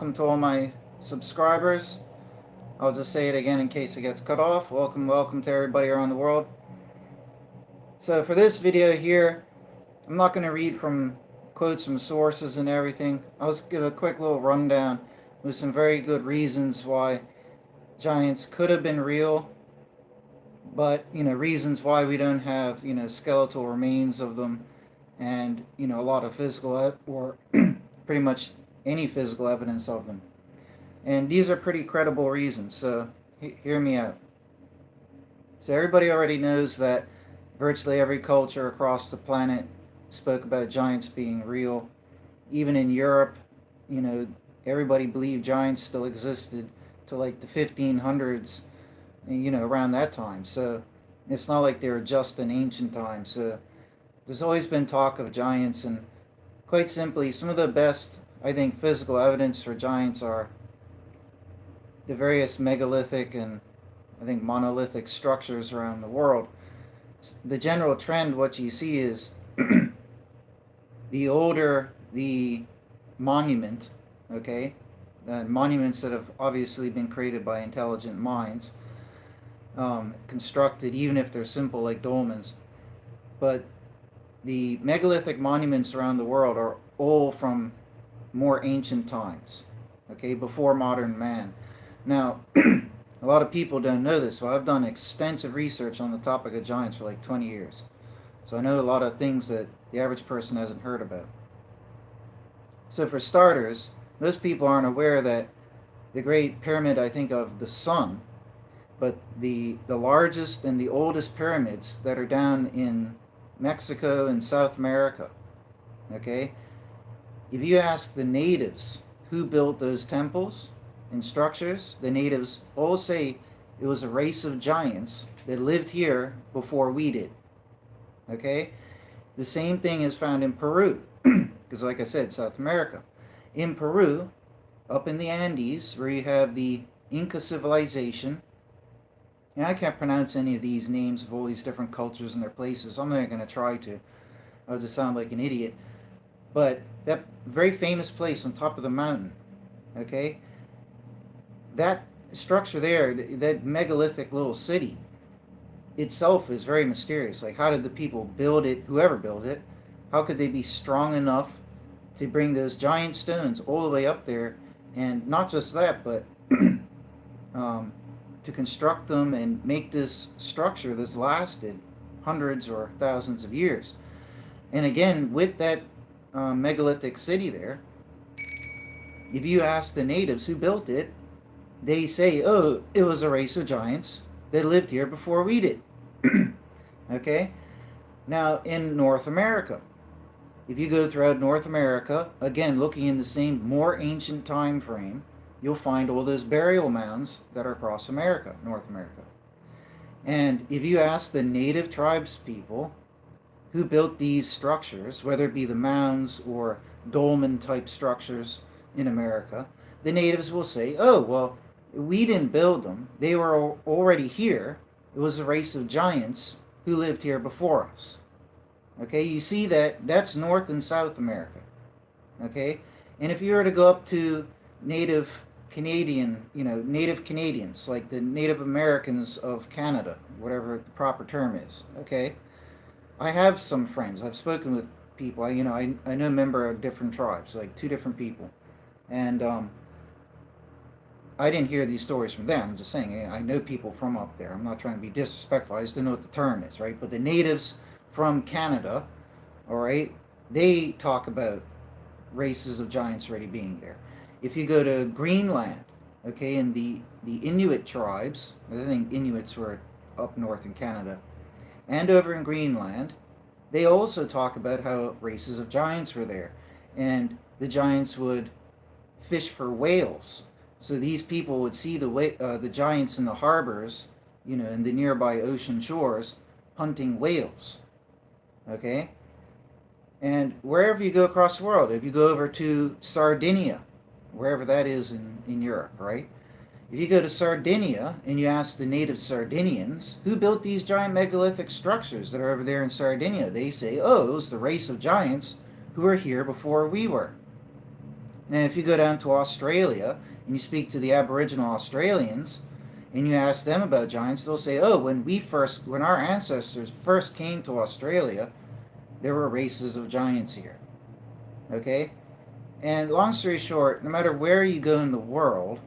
welcome to all my subscribers. I'll just say it again in case it gets cut off. Welcome to everybody around the world. So for this video here, I'm not going to read from quotes from sources and everything. I'll just give a quick little rundown with some very good reasons why giants could have been real, but reasons why we don't have skeletal remains of them, and a lot of physical or pretty much any physical evidence of them. And these are pretty credible reasons, so hear me out. So everybody already knows that virtually every culture across the planet spoke about giants being real. Even in Europe, everybody believed giants still existed to like the 1500s, around that time. So it's not like they were just in ancient times. So there's always been talk of giants, and quite simply, some of the best, I think, physical evidence for giants are the various megalithic and I think monolithic structures around the world. The general trend, what you see is the older the monument, monuments that have obviously been created by intelligent minds, constructed, even if they're simple like dolmens, but the megalithic monuments around the world are all from more ancient times, before modern man. Now, a lot of people don't know this, so I've done extensive research on the topic of giants for like 20 years. So I know a lot of things that the average person hasn't heard about. So for starters, most people aren't aware that the Great Pyramid, I think, of the Sun, but the largest and the oldest pyramids that are down in Mexico and South America, if you ask the natives who built those temples and structures, the natives all say it was a race of giants that lived here before we did. The same thing is found in Peru, because like I said, South America. In Peru, up in the Andes, where you have the Inca civilization, and I can't pronounce any of these names of all these different cultures and their places. I'm not going to try to. I'll just sound like an idiot. But that very famous place on top of the mountain, that structure there, that megalithic little city itself is very mysterious. Like, how did the people build it, whoever built it, how could they be strong enough to bring those giant stones all the way up there? And not just that, but to construct them and make this structure that's lasted hundreds or thousands of years. And again, with that megalithic city there, if you ask the natives who built it, they say, oh, it was a race of giants that lived here before we did. Now, in North America, if you go throughout North America, again, looking in the same more ancient time frame, you'll find all those burial mounds that are across America, North America. And if you ask the native tribes people who built these structures, whether it be the mounds or dolmen type structures in America, the natives will say, oh, well, we didn't build them. They were already here. It was a race of giants who lived here before us. You see that's North and South America. And if you were to go up to native Canadians, like the Native Americans of Canada, whatever the proper term is, I have some friends. I've spoken with people. I know a member of different tribes, like 2 different people. And I didn't hear these stories from them. I'm just saying, I know people from up there. I'm not trying to be disrespectful. I just don't know what the term is, right? But the natives from Canada, they talk about races of giants already being there. If you go to Greenland, and the Inuit tribes, I think Inuits were up north in Canada, and over in Greenland, they also talk about how races of giants were there. And the giants would fish for whales. So these people would see the giants in the harbors, in the nearby ocean shores, hunting whales. And wherever you go across the world, if you go over to Sardinia, wherever that is in Europe, right? If you go to Sardinia and you ask the native Sardinians, who built these giant megalithic structures that are over there in Sardinia, they say, oh, it was the race of giants who were here before we were. And if you go down to Australia and you speak to the Aboriginal Australians and you ask them about giants, they'll say, oh, when our ancestors first came to Australia, there were races of giants here. Okay? And long story short, no matter where you go in the world,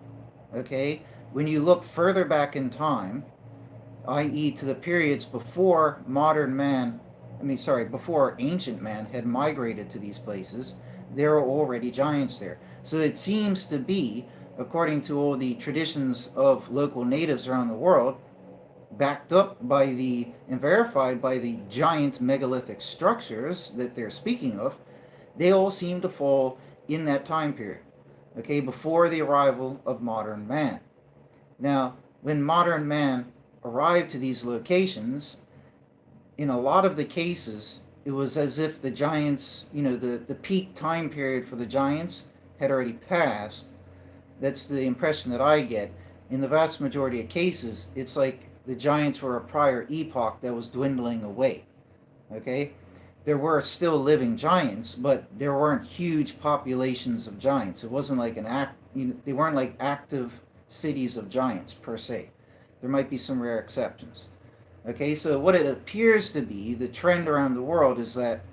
okay, when you look further back in time, i.e., to the periods before before ancient man had migrated to these places, there were already giants there. So it seems to be, according to all the traditions of local natives around the world, backed up by and verified by the giant megalithic structures that they're speaking of, they all seem to fall in that time period, okay, before the arrival of modern man. Now, when modern man arrived to these locations, in a lot of the cases, it was as if the giants, the peak time period for the giants had already passed. That's the impression that I get. In the vast majority of cases, it's like the giants were a prior epoch that was dwindling away. Okay? There were still living giants, but there weren't huge populations of giants. It wasn't like they weren't like active cities of giants per se. There might be some rare exceptions. Okay, so what it appears to be, the trend around the world, is that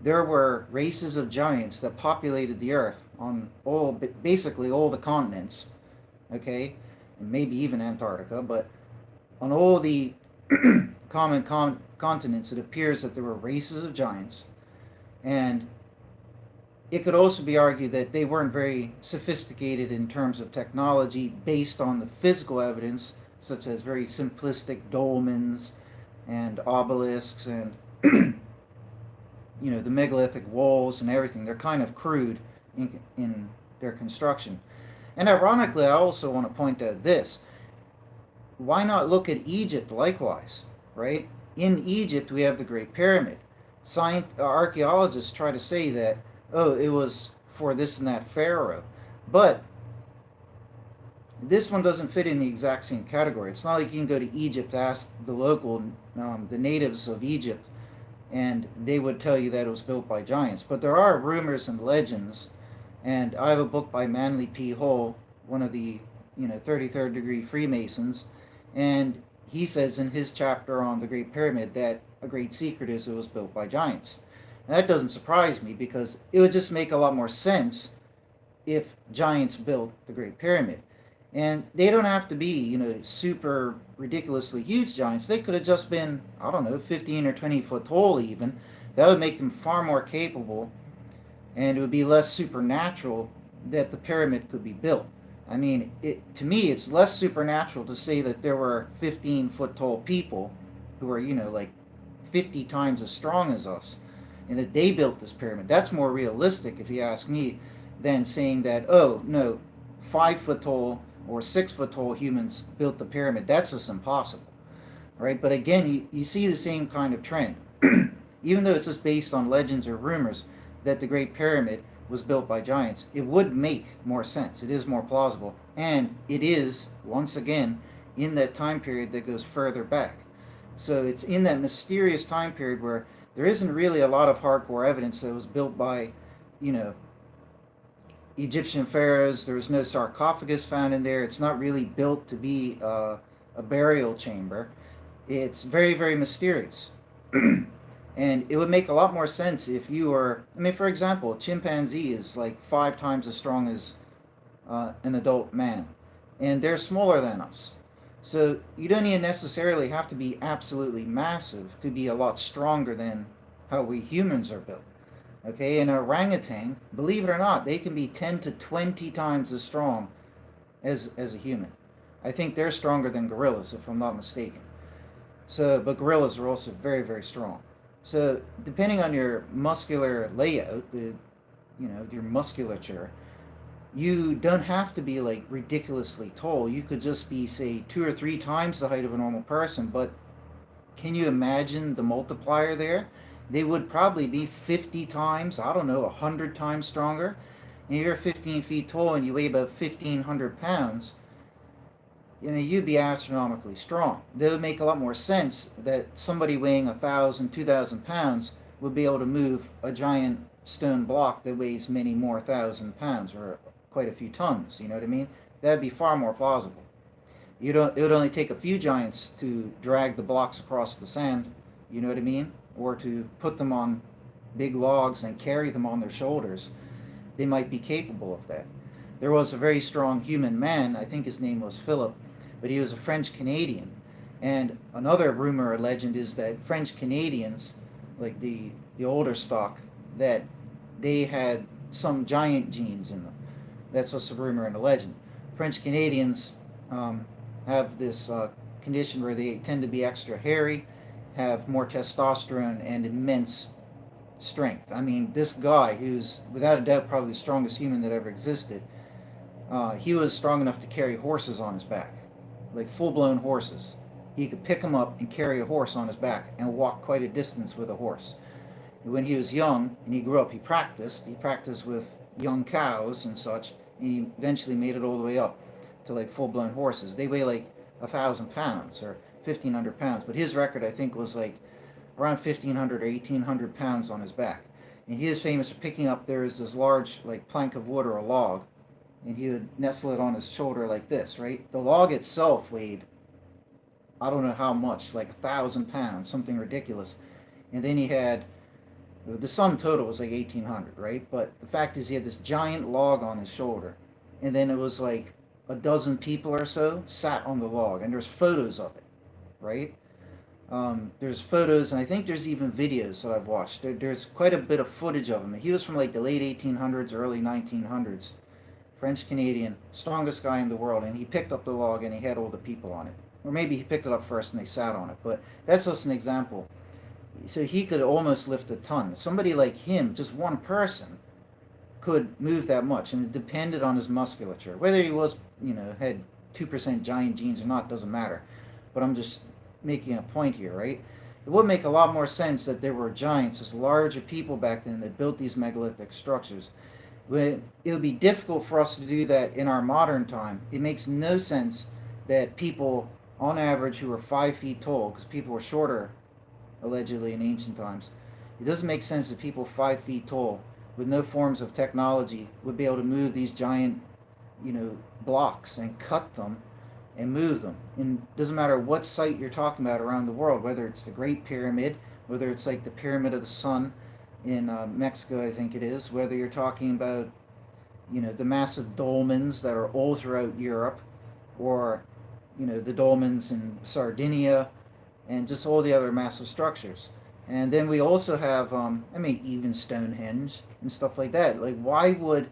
there were races of giants that populated the earth on basically all the continents, okay, and maybe even Antarctica, but on all the common continents, it appears that there were races of giants, and it could also be argued that they weren't very sophisticated in terms of technology based on the physical evidence, such as very simplistic dolmens and obelisks and the megalithic walls and everything. They're kind of crude in their construction. And ironically, I also want to point out this. Why not look at Egypt likewise, right? In Egypt, we have the Great Pyramid. Archaeologists try to say that, oh, it was for this and that pharaoh. But this one doesn't fit in the exact same category. It's not like you can go to Egypt, ask the the natives of Egypt, and they would tell you that it was built by giants. But there are rumors and legends, and I have a book by Manly P. Hull, one of the 33rd degree Freemasons, and he says in his chapter on the Great Pyramid that a great secret is it was built by giants. And that doesn't surprise me, because it would just make a lot more sense if giants built the Great Pyramid. And they don't have to be, super ridiculously huge giants. They could have just been, 15 or 20 foot tall even. That would make them far more capable, and it would be less supernatural that the pyramid could be built. I mean, to me, it's less supernatural to say that there were 15 foot tall people who are, like 50 times as strong as us, and that they built this pyramid. That's more realistic, if you ask me, than saying that, oh, no, 5 foot tall or 6 foot tall humans built the pyramid. That's just impossible, right? But again, you see the same kind of trend. Even though it's just based on legends or rumors that the Great Pyramid was built by giants, it would make more sense. It is more plausible, and it is, once again, in that time period that goes further back. So it's in that mysterious time period where there isn't really a lot of hardcore evidence that it was built by, Egyptian pharaohs. There was no sarcophagus found in there. It's not really built to be a burial chamber. It's very, very mysterious. And it would make a lot more sense if you were, for example, a chimpanzee is like 5 times as strong as an adult man, and they're smaller than us. So you don't even necessarily have to be absolutely massive to be a lot stronger than how we humans are built. Okay, and an orangutan, believe it or not, they can be 10 to 20 times as strong as a human. I think they're stronger than gorillas, if I'm not mistaken. But gorillas are also very, very strong. So depending on your muscular layout, your musculature, you don't have to be like ridiculously tall. You could just be, say, 2 or 3 times the height of a normal person. But can you imagine the multiplier there? They would probably be 50 times, 100 times stronger. And if you're 15 feet tall and you weigh about 1,500 pounds, you'd be astronomically strong. That would make a lot more sense that somebody weighing 1,000, 2,000 pounds would be able to move a giant stone block that weighs many more thousand pounds or quite a few tons. You know what I mean? That'd be far more plausible. It would only take a few giants to drag the blocks across the sand. You know what I mean? Or to put them on big logs and carry them on their shoulders. They might be capable of that. There was a very strong human man, I think his name was Philip, but he was a French Canadian. And another rumor or legend is that French Canadians, like the older stock, that they had some giant genes in them. That's just a rumor and a legend. French Canadians have this condition where they tend to be extra hairy, have more testosterone, and immense strength. I mean, this guy, who's without a doubt probably the strongest human that ever existed, he was strong enough to carry horses on his back, like full-blown horses. He could pick them up and carry a horse on his back and walk quite a distance with a horse. When he was young and he grew up, he practiced. He practiced with young cows and such, and he eventually made it all the way up to like full-blown horses. They weigh like 1,000 pounds or 1,500 pounds, but his record, I think, was like around 1,500 or 1,800 pounds on his back. And he is famous for picking up, there is this large like plank of wood or a log, and he would nestle it on his shoulder like this, right? The log itself weighed, I don't know how much, like 1,000 pounds, something ridiculous. And then he had, the sum total was like 1,800, right? But the fact is he had this giant log on his shoulder. And then it was like a dozen people or so sat on the log. And there's photos of it, right? There's photos, and I think there's even videos that I've watched. There's quite a bit of footage of him. He was from like the late 1800s, early 1900s. French Canadian, strongest guy in the world. And he picked up the log and he had all the people on it. Or maybe he picked it up first and they sat on it. But that's just an example. So he could almost lift a ton. Somebody like him, just one person, could move that much. And it depended on his musculature. Whether he was, had 2% giant genes or not, doesn't matter. But I'm just making a point here, right? It would make a lot more sense that there were giants, just larger people back then that built these megalithic structures. It would be difficult for us to do that in our modern time. It makes no sense that people on average who are 5 feet tall, because people were shorter allegedly in ancient times, it doesn't make sense that people 5 feet tall with no forms of technology would be able to move these giant blocks and cut them and move them. And it doesn't matter what site you're talking about around the world, whether it's the Great Pyramid, whether it's like the Pyramid of the Sun in Mexico, I think it is, whether you're talking about the massive dolmens that are all throughout Europe, or the dolmens in Sardinia, and just all the other massive structures. And then we also have, even Stonehenge and stuff like that. Like, why would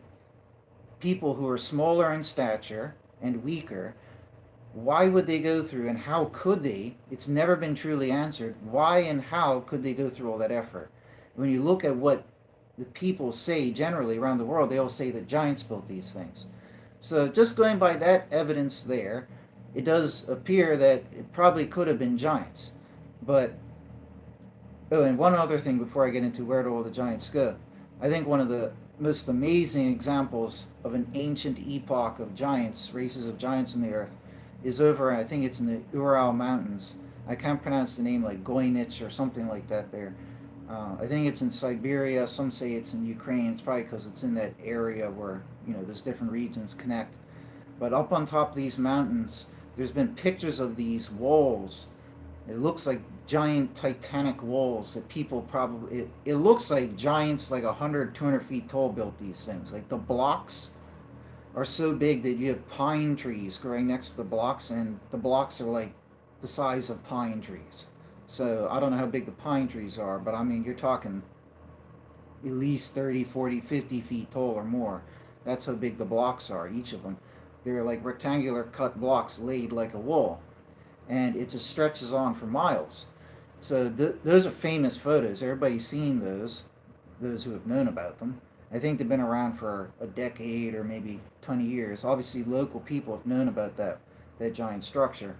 people who are smaller in stature and weaker, why would they go through, and how could they? It's never been truly answered. Why and how could they go through all that effort? When you look at what the people say generally around the world, they all say that giants built these things. So just going by that evidence there, it does appear that it probably could have been giants. But, and one other thing before I get into where do all the giants go. I think one of the most amazing examples of an ancient epoch of giants, races of giants in the earth, is over, I think it's in the Ural Mountains. I can't pronounce the name, like Goynich or something like that there. I think it's in Siberia. Some say it's in Ukraine. It's probably because it's in that area where, there's different regions connect. But up on top of these mountains, there's been pictures of these walls. It looks like giant titanic walls that people probably, it looks like giants like 100, 200 feet tall built these things. Like the blocks are so big that you have pine trees growing next to the blocks, and the blocks are like the size of pine trees. So I don't know how big the pine trees are, but I mean, you're talking at least 30, 40, 50 feet tall or more. That's how big the blocks are, each of them. They're like rectangular cut blocks laid like a wall. And it just stretches on for miles. So those are famous photos. Everybody's seen those who have known about them. I think they've been around for a decade or maybe 20 years. Obviously, local people have known about that giant structure.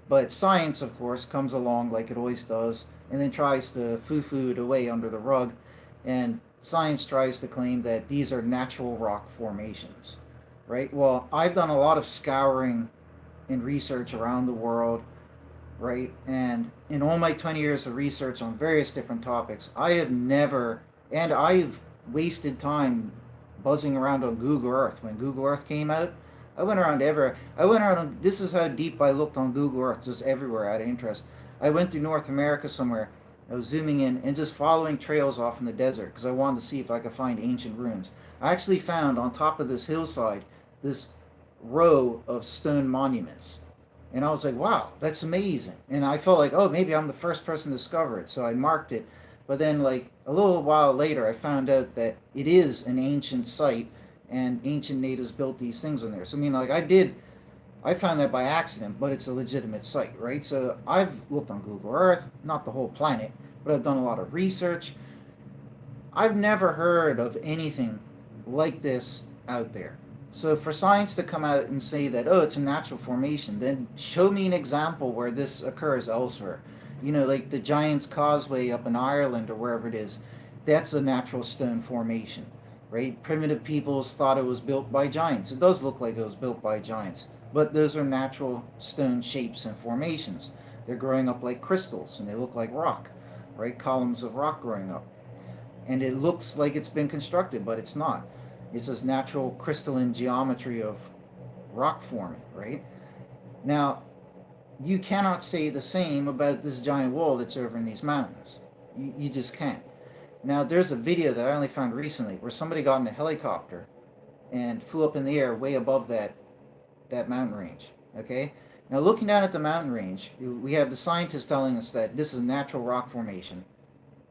But science, of course, comes along like it always does, and then tries to foo-foo it away under the rug. And science tries to claim that these are natural rock formations, right? Well, I've done a lot of scouring and research around the world, right? And in all my 20 years of research on various different topics, I have never, and I've wasted time buzzing around on Google Earth. When Google Earth came out, I went around everywhere. I went around, this is how deep I looked on Google Earth, just everywhere out of interest. I went through North America somewhere. I was zooming in and just following trails off in the desert because I wanted to see if I could find ancient ruins. I actually found on top of this hillside this row of stone monuments. And I was like, wow, that's amazing. And I felt like, oh, maybe I'm the first person to discover it. So I marked it. But then, like, a little while later, I found out that it is an ancient site and ancient natives built these things on there. So, I mean, like, I found that by accident, but it's a legitimate site, right? So I've looked on Google Earth, not the whole planet, but I've done a lot of research. I've never heard of anything like this out there. So for science to come out and say that, oh, it's a natural formation, then show me an example where this occurs elsewhere. You know, like the Giant's Causeway up in Ireland or wherever it is, that's a natural stone formation, right? Primitive peoples thought it was built by giants. It does look like it was built by giants, but those are natural stone shapes and formations. They're growing up like crystals and they look like rock, right? Columns of rock growing up. And it looks like it's been constructed, but it's not. It's this natural crystalline geometry of rock forming, right? Now, you cannot say the same about this giant wall that's over in these mountains. You just can't. Now, there's a video that I only found recently where somebody got in a helicopter and flew up in the air way above that mountain range, okay? Now, looking down at the mountain range, we have the scientists telling us that this is a natural rock formation,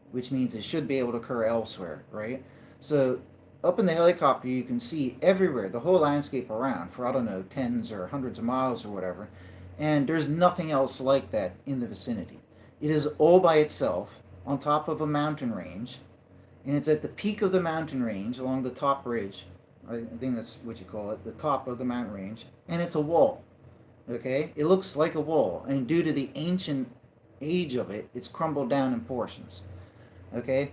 which means it should be able to occur elsewhere, right? So up in the helicopter, you can see everywhere, the whole landscape around for, I don't know, tens or hundreds of miles or whatever, and there's nothing else like that in the vicinity. It is all by itself on top of a mountain range, and it's at the peak of the mountain range along the top ridge. I think that's what you call it, the top of the mountain range, and it's a wall, okay? It looks like a wall, and due to the ancient age of it, it's crumbled down in portions, okay?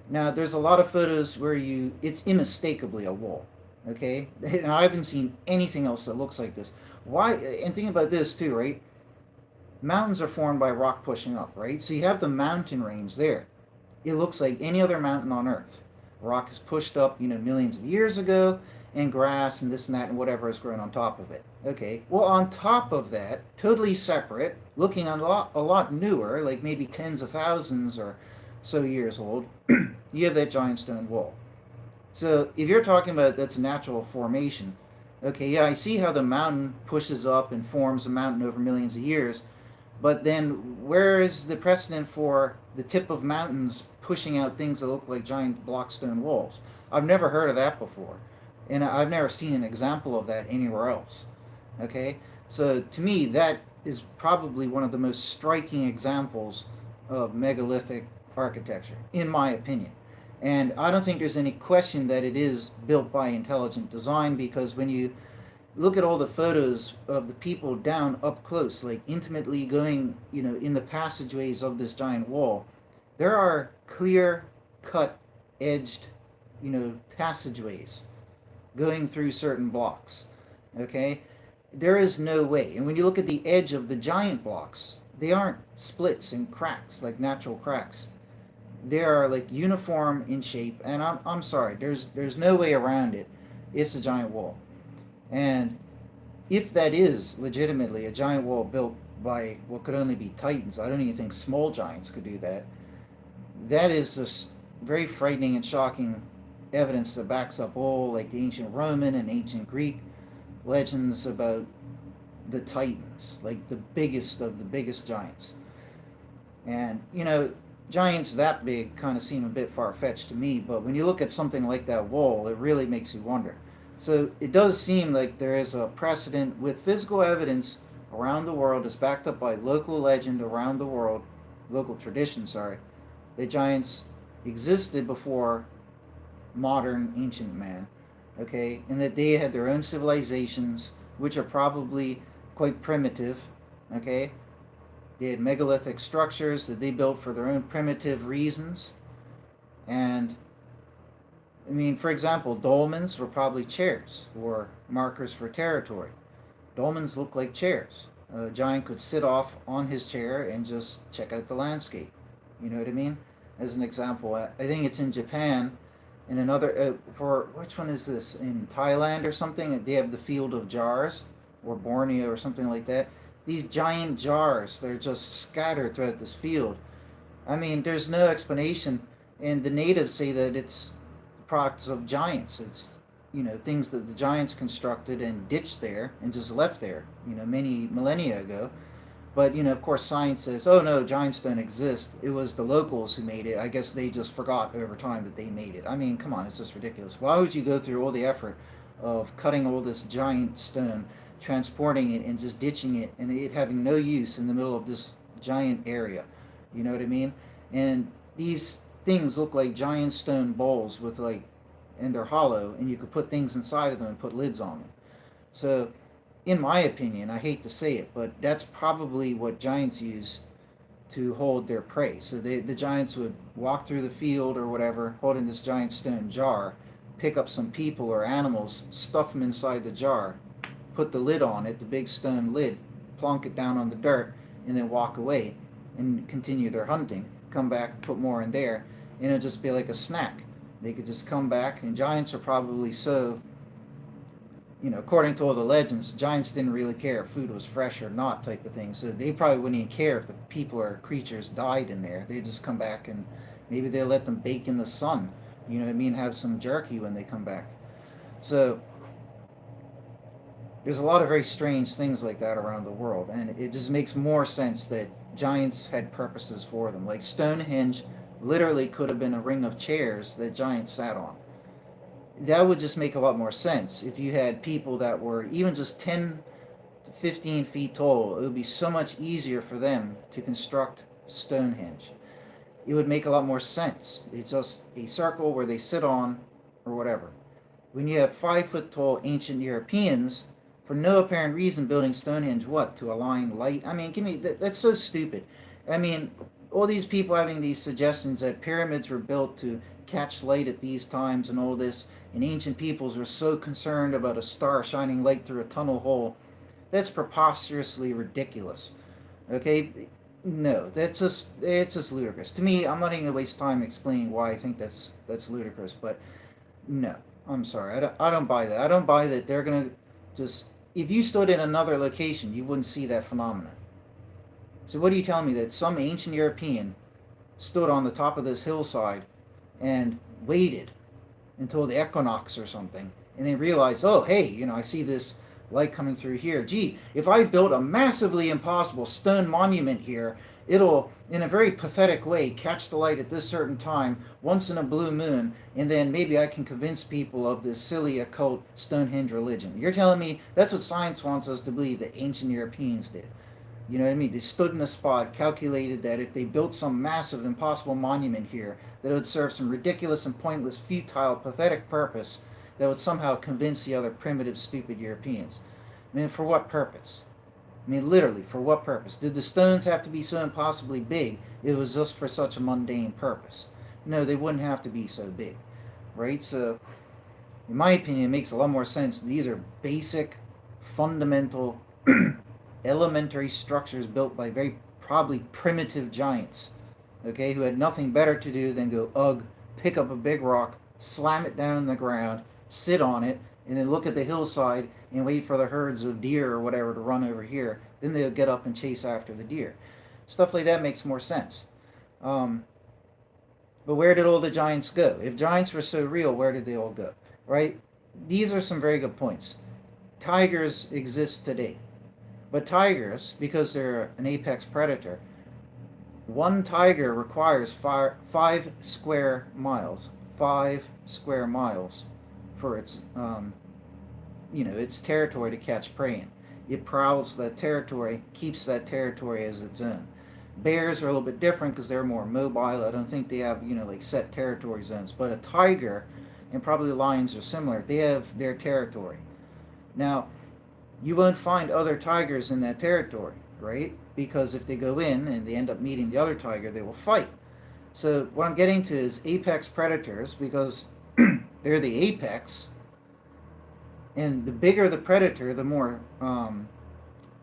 Now, there's a lot of photos where it's unmistakably a wall, okay? And I haven't seen anything else that looks like this. Why? And think about this too, right? Mountains are formed by rock pushing up, right? So you have the mountain range there. It looks like any other mountain on Earth. Rock is pushed up, millions of years ago, and grass and this and that and whatever has grown on top of it. Okay, well, on top of that, totally separate, looking a lot newer, like maybe tens of thousands or so years old, you have that giant stone wall. So if you're talking about that's a natural formation, okay, yeah, I see how the mountain pushes up and forms a mountain over millions of years, but then where is the precedent for the tip of mountains pushing out things that look like giant block stone walls? I've never heard of that before, and I've never seen an example of that anywhere else. Okay, so to me, that is probably one of the most striking examples of megalithic architecture, in my opinion. And I don't think there's any question that it is built by intelligent design, because when you look at all the photos of the people down up close, like intimately going, in the passageways of this giant wall, there are clear cut, edged, passageways going through certain blocks. Okay? There is no way. And when you look at the edge of the giant blocks, they aren't splits and cracks like natural cracks. They are like uniform in shape, and I'm sorry, there's no way around it. It's a giant wall. And if that is legitimately a giant wall built by what could only be titans, I don't even think small giants could do that. That is just very frightening and shocking evidence that backs up all like the ancient Roman and ancient Greek legends about the titans, like the biggest of the biggest giants. And giants that big kind of seem a bit far-fetched to me, but when you look at something like that wall, it really makes you wonder. So it does seem like there is a precedent with physical evidence around the world, is backed up by local legend around the world, local tradition, that giants existed before modern ancient man, okay, and that they had their own civilizations, which are probably quite primitive, okay. They had megalithic structures that they built for their own primitive reasons. And, I mean, for example, dolmens were probably chairs or markers for territory. Dolmens look like chairs. A giant could sit off on his chair and just check out the landscape. You know what I mean? As an example, I think it's in Japan And another, for which one is this? In Thailand or something, they have the field of jars, or Borneo or something like that. These giant jars, they're just scattered throughout this field. I mean, there's no explanation, and the natives say that it's products of giants. It's, things that the giants constructed and ditched there and just left there, many millennia ago. But, of course, science says, oh no, giants don't exist. It was the locals who made it. I guess they just forgot over time that they made it. I mean, come on, it's just ridiculous. Why would you go through all the effort of cutting all this giant stone, transporting it, and just ditching it, and it having no use in the middle of this giant area? You know what I mean? And these things look like giant stone bowls with and they're hollow, and you could put things inside of them and put lids on them. So, in my opinion, I hate to say it, but that's probably what giants used to hold their prey. So the giants would walk through the field or whatever, holding this giant stone jar, pick up some people or animals, stuff them inside the jar, put the lid on it, the big stone lid, plonk it down on the dirt, and then walk away and continue their hunting. Come back, put more in there, and it'd just be like a snack. They could just come back, and giants are probably so, according to all the legends, giants didn't really care if food was fresh or not, type of thing. So they probably wouldn't even care if the people or creatures died in there. They'd just come back, and maybe they'll let them bake in the sun, you know what I mean, have some jerky when they come back. So there's a lot of very strange things like that around the world, and it just makes more sense that giants had purposes for them. Like Stonehenge literally could have been a ring of chairs that giants sat on. That would just make a lot more sense if you had people that were even just 10 to 15 feet tall. It would be so much easier for them to construct Stonehenge. It would make a lot more sense. It's just a circle where they sit on or whatever. When you have 5 foot tall ancient Europeans, for no apparent reason, building Stonehenge, what? To align light? I mean, that's so stupid. I mean, all these people having these suggestions that pyramids were built to catch light at these times and all this, and ancient peoples were so concerned about a star shining light through a tunnel hole. That's preposterously ridiculous. Okay? No, it's just ludicrous. To me, I'm not even going to waste time explaining why I think that's ludicrous, but no, I'm sorry. I don't buy that. I don't buy that they're going to just, if you stood in another location, you wouldn't see that phenomenon. So what are you telling me, that some ancient European stood on the top of this hillside and waited until the equinox or something, and they realized, oh, hey, I see this light coming through here. Gee, if I built a massively impossible stone monument here, it'll, in a very pathetic way, catch the light at this certain time, once in a blue moon, and then maybe I can convince people of this silly occult Stonehenge religion. You're telling me that's what science wants us to believe that ancient Europeans did. You know what I mean? They stood in a spot, calculated that if they built some massive, impossible monument here, that it would serve some ridiculous and pointless, futile, pathetic purpose that would somehow convince the other primitive, stupid Europeans. I mean, for what purpose? I mean, literally, for what purpose? Did the stones have to be so impossibly big it was just for such a mundane purpose? No, they wouldn't have to be so big, right? So, in my opinion, it makes a lot more sense. These are basic, fundamental, elementary structures built by very probably primitive giants, okay, who had nothing better to do than go, pick up a big rock, slam it down in the ground, sit on it, and then look at the hillside and wait for the herds of deer or whatever to run over here. Then they'll get up and chase after the deer. Stuff like that makes more sense. But where did all the giants go? If giants were so real, where did they all go? Right? These are some very good points. Tigers exist today. But tigers, because they're an apex predator, one tiger requires 5 square miles. 5 square miles for its, its territory to catch prey in. It prowls that territory, keeps that territory as its own. Bears are a little bit different because they're more mobile. I don't think they have, set territory zones. But a tiger, and probably lions are similar, they have their territory. Now, you won't find other tigers in that territory, right? Because if they go in and they end up meeting the other tiger, they will fight. So what I'm getting to is apex predators, because they're the apex, and the bigger the predator, the more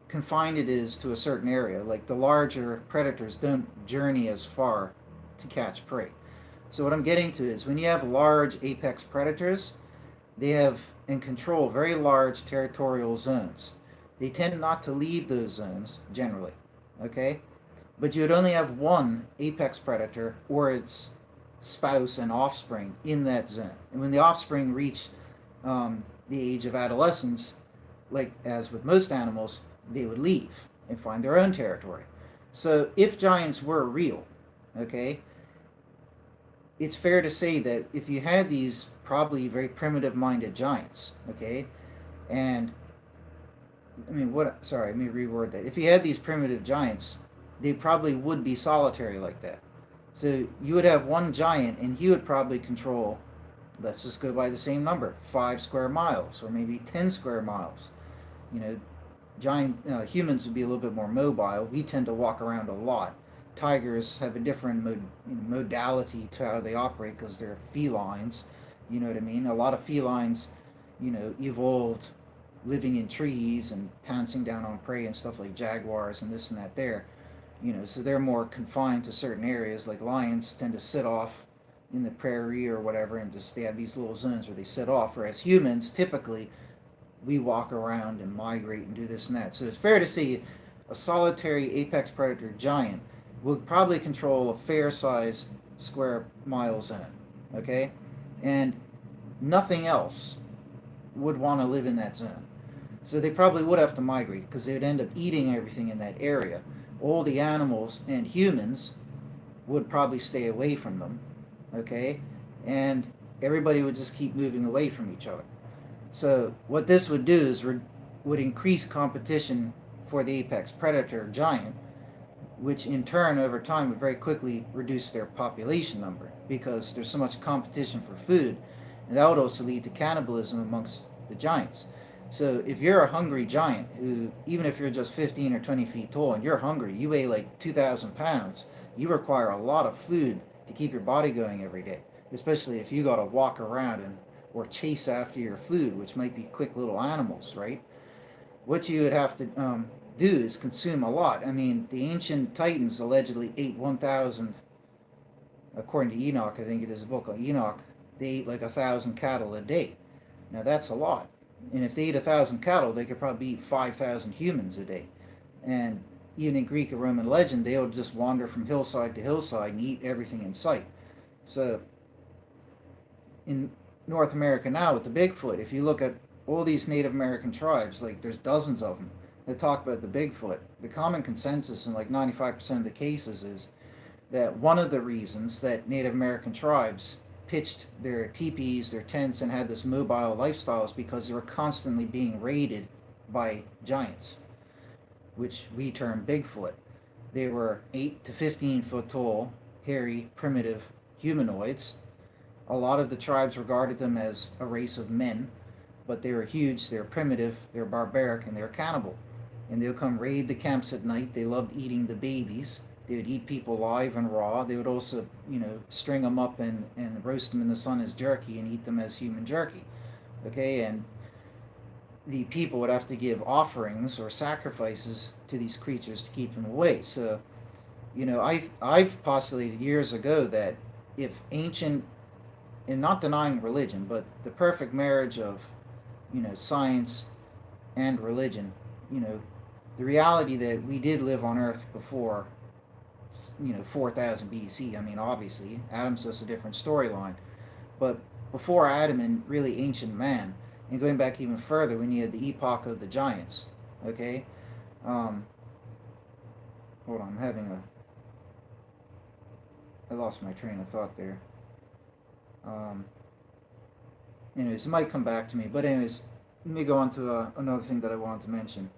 confined it is to a certain area. Like the larger predators don't journey as far to catch prey. So what I'm getting to is when you have large apex predators, they have and control very large territorial zones. They tend not to leave those zones generally, okay? But you would only have one apex predator or its spouse and offspring in that zone. And when the offspring reach the age of adolescence, like as with most animals, they would leave and find their own territory. So if giants were real, okay, it's fair to say that if you had these probably very primitive minded giants, okay, and let me reword that. If you had these primitive giants, they probably would be solitary like that. So you would have one giant and he would probably control, let's just go by the same number, 5 square miles or maybe 10 square miles. You know, giant humans would be a little bit more mobile. We tend to walk around a lot. Tigers have a different modality to how they operate because they're felines. You know what I mean? A lot of felines, evolved living in trees and pouncing down on prey and stuff like jaguars and this and that there. So they're more confined to certain areas. Like lions tend to sit off in the prairie or whatever, and just they have these little zones where they sit off. Whereas humans, typically, we walk around and migrate and do this and that. So it's fair to say a solitary apex predator giant will probably control a fair-sized square mile zone, okay? And nothing else would want to live in that zone. So they probably would have to migrate because they would end up eating everything in that area. All the animals and humans would probably stay away from them, okay? And everybody would just keep moving away from each other. So what this would do is would increase competition for the apex predator giant, which in turn over time would very quickly reduce their population number because there's so much competition for food, and that would also lead to cannibalism amongst the giants. So if you're a hungry giant who, even if you're just 15 or 20 feet tall and you're hungry, you weigh like 2,000 pounds, you require a lot of food to keep your body going every day, especially if you got to walk around or chase after your food, which might be quick little animals, right? What you would have to do is consume a lot. I mean, the ancient Titans allegedly ate 1,000, according to Enoch, I think it is a book on Enoch, they ate like 1,000 cattle a day. Now that's a lot. And if they ate 1,000 cattle, they could probably eat 5,000 humans a day. And even in Greek and Roman legend, they would just wander from hillside to hillside and eat everything in sight. So in North America now with the Bigfoot, if you look at all these Native American tribes, like there's dozens of them that talk about the Bigfoot, the common consensus in like 95% of the cases is that one of the reasons that Native American tribes pitched their teepees, their tents, and had this mobile lifestyle is because they were constantly being raided by giants, which we term Bigfoot. They were 8 to 15 foot tall, hairy, primitive humanoids. A lot of the tribes regarded them as a race of men, but they were huge, they were primitive, they were barbaric, and they were cannibal. And they would come raid the camps at night. They loved eating the babies. They would eat people live and raw. They would also, string them up and roast them in the sun as jerky and eat them as human jerky. Okay, and the people would have to give offerings or sacrifices to these creatures to keep them away. So, I've postulated years ago that if ancient, and not denying religion, but the perfect marriage of, science and religion, the reality that we did live on Earth before 4,000 BC. I mean, obviously, Adam's just a different storyline. But before Adam and really ancient man, and going back even further, when you had the epoch of the giants, okay? Hold on, I lost my train of thought there. Anyways, it might come back to me. But anyways, let me go on to another thing that I wanted to mention.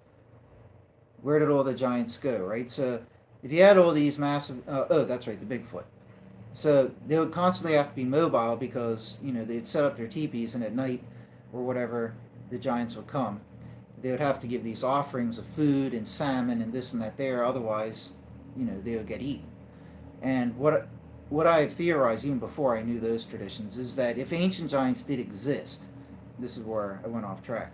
Where did all the giants go, right? So if you had all these massive, that's right, the Bigfoot. So they would constantly have to be mobile because, they'd set up their teepees, and at night or whatever, the giants would come. They would have to give these offerings of food and salmon and this and that there, otherwise, they would get eaten. And what I've theorized even before I knew those traditions is that if ancient giants did exist, this is where I went off track,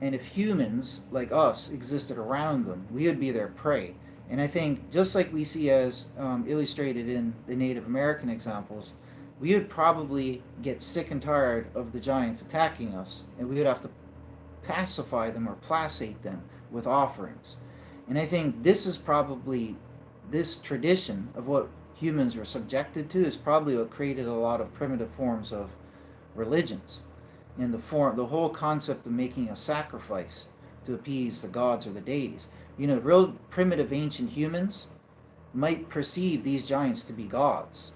and if humans like us existed around them, we would be their prey. And I think, just like we see as illustrated in the Native American examples, we would probably get sick and tired of the giants attacking us, and we would have to pacify them or placate them with offerings. And I think this is probably, this tradition of what humans were subjected to is probably what created a lot of primitive forms of religions. And the whole concept of making a sacrifice to appease the gods or the deities. Real primitive ancient humans might perceive these giants to be gods.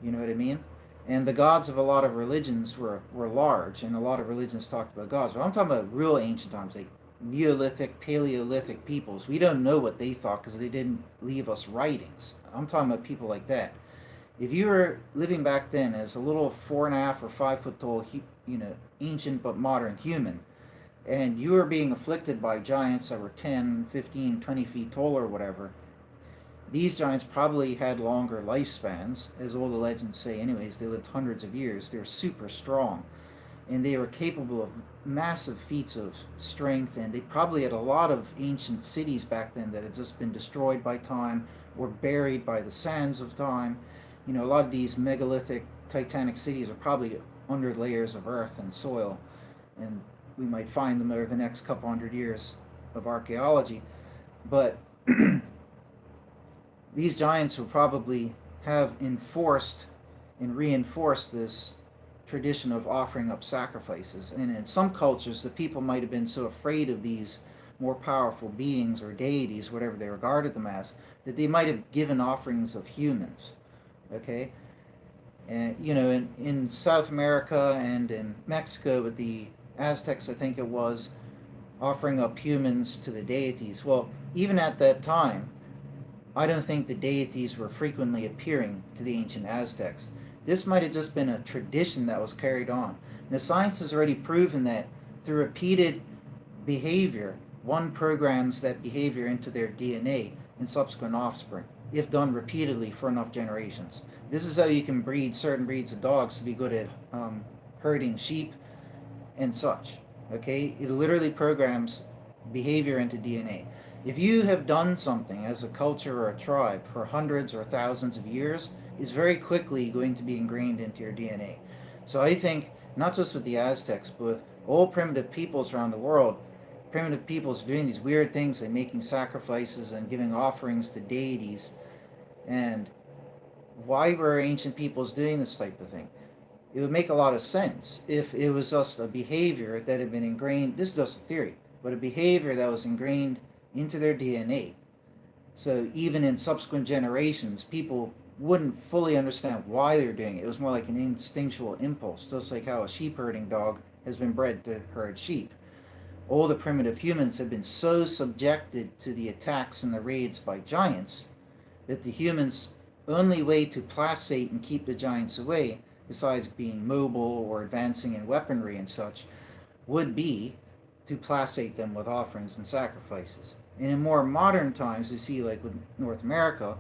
You know what I mean? And the gods of a lot of religions were large, and a lot of religions talked about gods. But I'm talking about real ancient times, like Neolithic, Paleolithic peoples. We don't know what they thought because they didn't leave us writings. I'm talking about people like that. If you were living back then as a little 4.5 or 5 foot tall, ancient but modern human, and you were being afflicted by giants that were 10, 15, 20 feet tall or whatever, these giants probably had longer lifespans, as all the legends say anyways. They lived hundreds of years. They were super strong, and they were capable of massive feats of strength, and they probably had a lot of ancient cities back then that had just been destroyed by time or buried by the sands of time. A lot of these megalithic titanic cities are probably under layers of earth and soil, and we might find them over the next couple hundred years of archaeology. But these giants will probably have enforced and reinforced this tradition of offering up sacrifices. And in some cultures, the people might have been so afraid of these more powerful beings or deities, whatever they regarded them as, that they might have given offerings of humans. Okay? And, in South America and in Mexico with the Aztecs, I think it was, offering up humans to the deities. Well, even at that time, I don't think the deities were frequently appearing to the ancient Aztecs. This might have just been a tradition that was carried on. Now, science has already proven that through repeated behavior, one programs that behavior into their DNA in subsequent offspring, if done repeatedly for enough generations. This is how you can breed certain breeds of dogs to be good at herding sheep and such. Okay, it literally programs behavior into DNA. If you have done something as a culture or a tribe for hundreds or thousands of years, it's very quickly going to be ingrained into your DNA. So I think, not just with the Aztecs, but with all primitive peoples around the world, primitive peoples are doing these weird things like making sacrifices and giving offerings to deities. And why were ancient peoples doing this type of thing? It would make a lot of sense if it was just a behavior that had been ingrained. This is just a theory, but a behavior that was ingrained into their DNA. So even in subsequent generations, people wouldn't fully understand why they're doing it. It was more like an instinctual impulse, just like how a sheep herding dog has been bred to herd sheep. All the primitive humans have been so subjected to the attacks and the raids by giants that the humans' only way to placate and keep the giants away, besides being mobile or advancing in weaponry and such, would be to placate them with offerings and sacrifices. And in more modern times, we see, like with North America,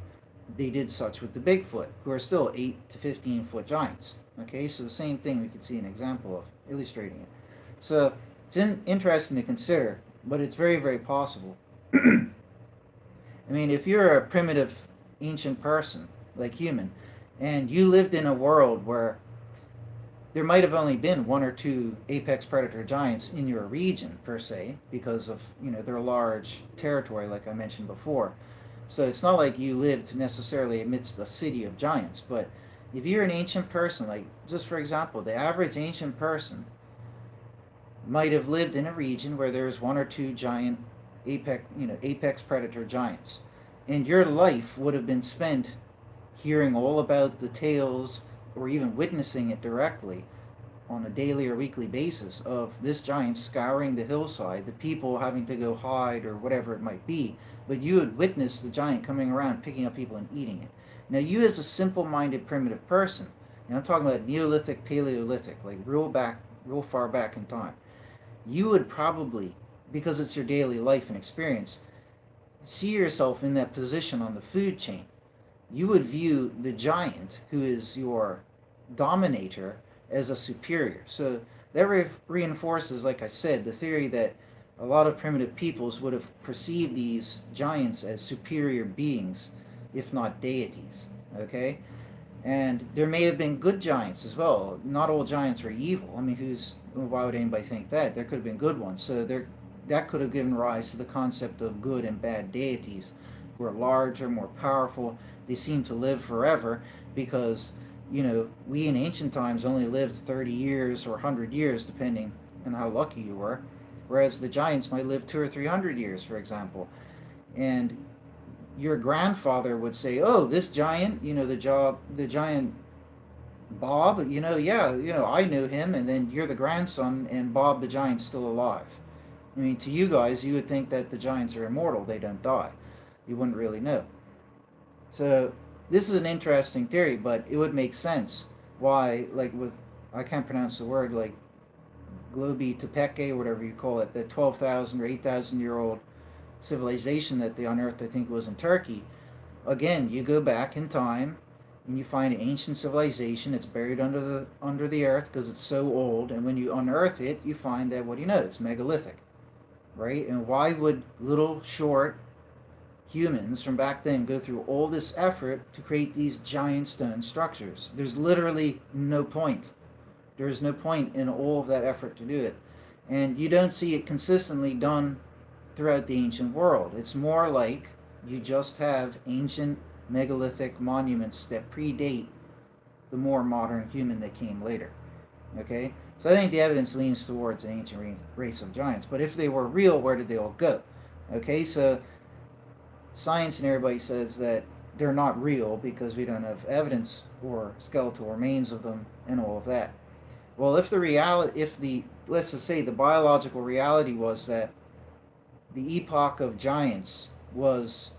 they did such with the Bigfoot, who are still 8 to 15 foot giants. Okay, so the same thing we could see an example of illustrating it. So it's interesting to consider, but it's very, very possible. I mean, if you're a primitive ancient person, like human, and you lived in a world where there might have only been 1 or 2 apex predator giants in your region, per se, because of, their large territory, like I mentioned before. So it's not like you lived necessarily amidst a city of giants, but if you're an ancient person, like, just for example, the average ancient person might have lived in a region where there's 1 or 2 giant apex predator giants, and your life would have been spent hearing all about the tales or even witnessing it directly on a daily or weekly basis of this giant scouring the hillside, the people having to go hide or whatever it might be, but you would witness the giant coming around, picking up people and eating it. Now, you as a simple-minded primitive person, and I'm talking about Neolithic, Paleolithic, like real far back in time, you would probably, because it's your daily life and experience, see yourself in that position on the food chain. You would view the giant, who is your dominator, as a superior. So that reinforces, like I said, the theory that a lot of primitive peoples would have perceived these giants as superior beings, if not deities. Okay? And there may have been good giants as well. Not all giants are evil. I mean, why would anybody think that? There could have been good ones. So that could have given rise to the concept of good and bad deities who are larger, more powerful. They seem to live forever because, we in ancient times only lived 30 years or 100 years, depending on how lucky you were, whereas the giants might live 200 or 300 years, for example. And your grandfather would say, "Oh, this giant, the giant Bob, yeah, I knew him," and then you're the grandson, and Bob the giant's still alive. I mean, to you guys, you would think that the giants are immortal; they don't die. You wouldn't really know. So this is an interesting theory, but it would make sense why, like with I can't pronounce the word, like Globi Tepeke, or whatever you call it, the 12,000 or 8,000 year old civilization that they unearthed, I think it was in Turkey. Again, you go back in time and you find an ancient civilization. It's buried under the earth because it's so old. And when you unearth it, you find that, what do you know? It's megalithic, right? And why would little short humans from back then go through all this effort to create these giant stone structures? There's literally no point. There is no point in all of that effort to do it. And you don't see it consistently done throughout the ancient world. It's more like you just have ancient megalithic monuments that predate the more modern human that came later. Okay? So I think the evidence leans towards an ancient race of giants. But if they were real, where did they all go? Okay, so science and everybody says that they're not real because we don't have evidence or skeletal remains of them and all of that. Well, if let's just say the biological reality was that the epoch of giants was,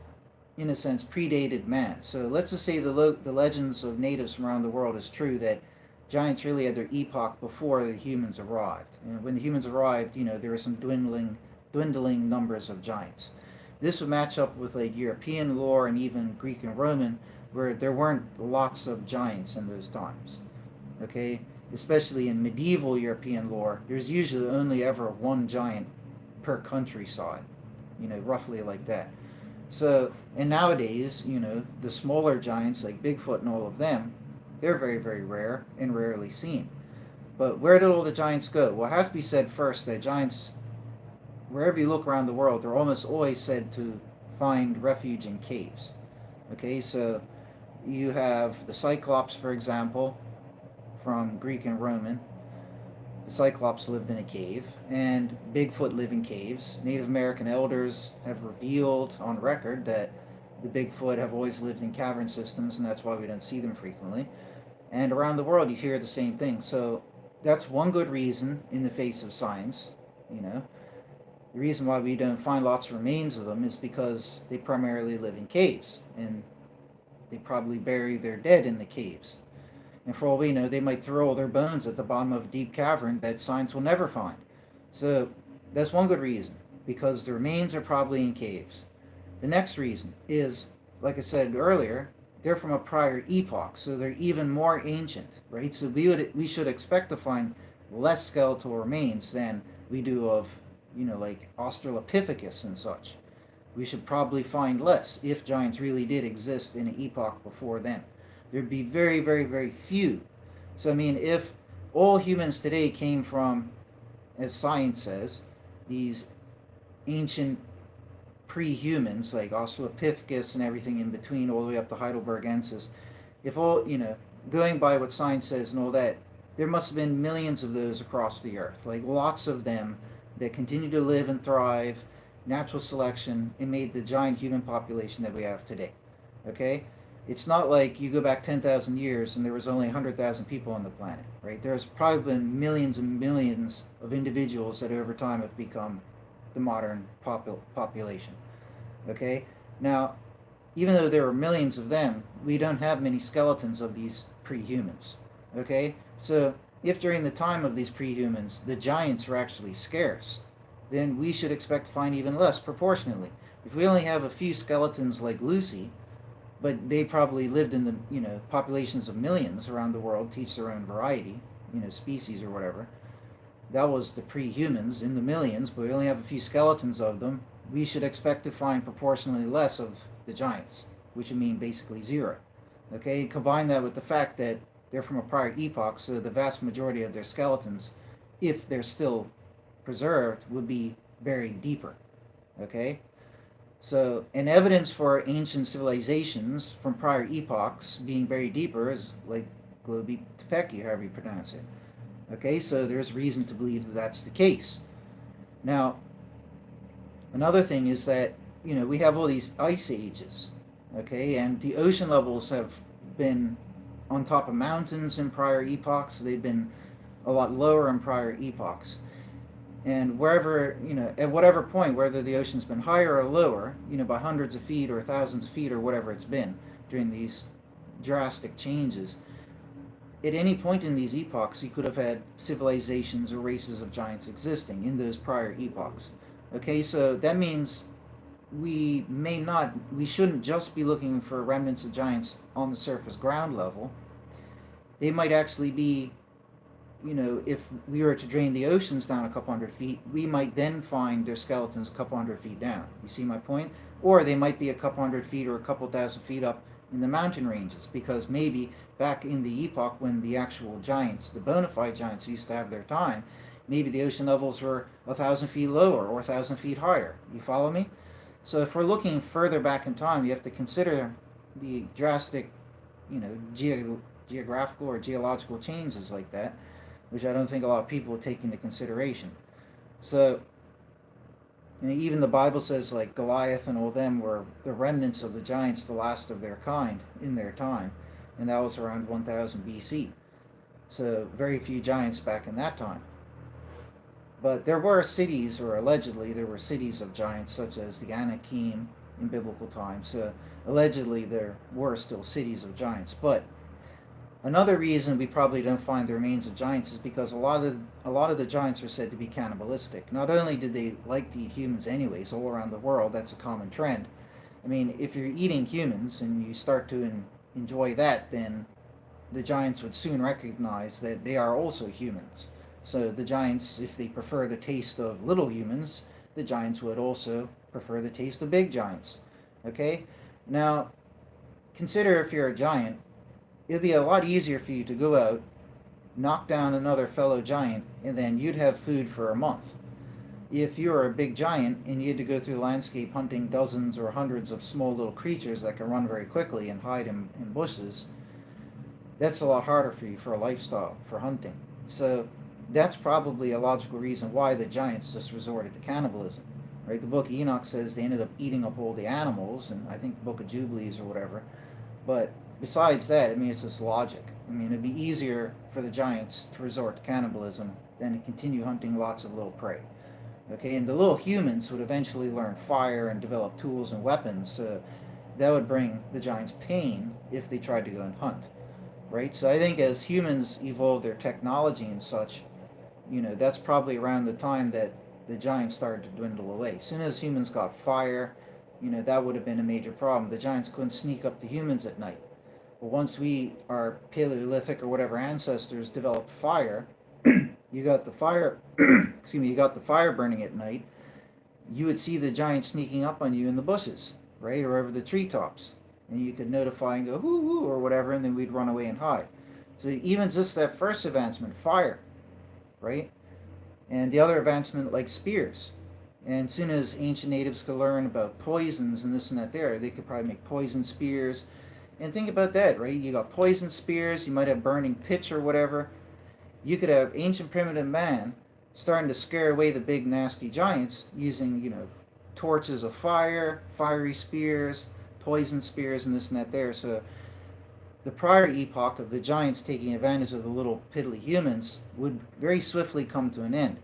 in a sense, predated man. So let's just say the legends of natives from around the world is true, that giants really had their epoch before the humans arrived. And when the humans arrived, there were some dwindling numbers of giants. This would match up with like European lore and even Greek and Roman, where there weren't lots of giants in those times. Okay? Especially in medieval European lore, there's usually only ever one giant per countryside, roughly like that. So, and nowadays, the smaller giants like Bigfoot and all of them, they're very, very rare and rarely seen. But where did all the giants go? Well, it has to be said first that giants, wherever you look around the world, they're almost always said to find refuge in caves. Okay, so you have the Cyclops, for example, from Greek and Roman. The Cyclops lived in a cave, and Bigfoot lived in caves. Native American elders have revealed on record that the Bigfoot have always lived in cavern systems, and that's why we don't see them frequently. And around the world, you hear the same thing. So that's one good reason, in the face of science. The reason why we don't find lots of remains of them is because they primarily live in caves, and they probably bury their dead in the caves. And for all we know, they might throw all their bones at the bottom of a deep cavern that science will never find. So that's one good reason, because the remains are probably in caves. The next reason is, like I said earlier, they're from a prior epoch, so they're even more ancient, right? So we should expect to find less skeletal remains than we do of, like Australopithecus and such. We should probably find less if giants really did exist in an epoch before then. There'd be very, very, very few. So, I mean, if all humans today came from, as science says, these ancient pre-humans, like Australopithecus and everything in between, all the way up to Heidelbergensis, if all, going by what science says and all that, there must have been millions of those across the earth, like lots of them that continue to live and thrive, natural selection, and made the giant human population that we have today. Okay? It's not like you go back 10,000 years and there was only 100,000 people on the planet, right? There's probably been millions and millions of individuals that over time have become the modern population, okay? Now, even though there were millions of them, we don't have many skeletons of these pre-humans, okay? So if during the time of these pre-humans the giants were actually scarce, then we should expect to find even less proportionately. If we only have a few skeletons like Lucy, but they probably lived in the populations of millions around the world, to each their own variety, species or whatever, that was the pre-humans in the millions, but we only have a few skeletons of them. We should expect to find proportionally less of the giants, which would mean basically zero. Okay, combine that with the fact that they're from a prior epoch, so the vast majority of their skeletons, if they're still preserved, would be buried deeper. Okay, so an evidence for ancient civilizations from prior epochs being buried deeper is like Globi Tepeki, however you pronounce it. Okay, so there's reason to believe that that's the case. Now, another thing is that, we have all these ice ages, okay, and the ocean levels have been on top of mountains in prior epochs. They've been a lot lower in prior epochs. And wherever, at whatever point, whether the ocean's been higher or lower, by hundreds of feet or thousands of feet or whatever it's been during these drastic changes, at any point in these epochs, you could have had civilizations or races of giants existing in those prior epochs. Okay, so that means we shouldn't just be looking for remnants of giants on the surface ground level. They might actually be, if we were to drain the oceans down a couple hundred feet, we might then find their skeletons a couple hundred feet down. You see my point? Or they might be a couple hundred feet or a couple thousand feet up in the mountain ranges, because maybe back in the epoch when the actual giants, the bona fide giants, used to have their time, maybe the ocean levels were 1,000 feet lower or 1,000 feet higher. You follow me? So if we're looking further back in time, you have to consider the drastic, geographical or geological changes like that, which I don't think a lot of people take into consideration. So, even the Bible says like Goliath and all them were the remnants of the giants, the last of their kind in their time, and that was around 1000 BC. So very few giants back in that time. But there were cities, or allegedly there were cities of giants, such as the Anakim in biblical times. So allegedly there were still cities of giants. But another reason we probably don't find the remains of giants is because a lot of the giants are said to be cannibalistic. Not only did they like to eat humans anyways, all around the world, that's a common trend. I mean, if you're eating humans and you start to enjoy that, then the giants would soon recognize that they are also humans. So the giants, if they prefer the taste of little humans, the giants would also prefer the taste of big giants. Okay? Now, consider if you're a giant, it'd be a lot easier for you to go out, knock down another fellow giant, and then you'd have food for a month. If you were a big giant and you had to go through the landscape hunting dozens or hundreds of small little creatures that can run very quickly and hide in bushes, that's a lot harder for you for a lifestyle, for hunting. So that's probably a logical reason why the giants just resorted to cannibalism. Right? The book of Enoch says they ended up eating up all the animals, and I think the book of Jubilees or whatever. But besides that, it's just logic. It'd be easier for the giants to resort to cannibalism than to continue hunting lots of little prey. Okay, and the little humans would eventually learn fire and develop tools and weapons. That would bring the giants pain if they tried to go and hunt. Right? So I think as humans evolved their technology and such, that's probably around the time that the giants started to dwindle away. As soon as humans got fire, that would have been a major problem. The giants couldn't sneak up to humans at night. But once our Paleolithic or whatever ancestors developed fire, you got the fire, you got the fire burning at night, you would see the giants sneaking up on you in the bushes, right, or over the treetops. And you could notify and go, whoo, whoo, or whatever, and then we'd run away and hide. So even just that first advancement, fire, right? And the other advancement, like spears. And as soon as ancient natives could learn about poisons and this and that there, they could probably make poison spears. And think about that, right? You got poison spears, you might have burning pitch or whatever. You could have ancient primitive man starting to scare away the big nasty giants using, torches of fire, fiery spears, poison spears, and this and that there. So the prior epoch of the giants taking advantage of the little piddly humans would very swiftly come to an end.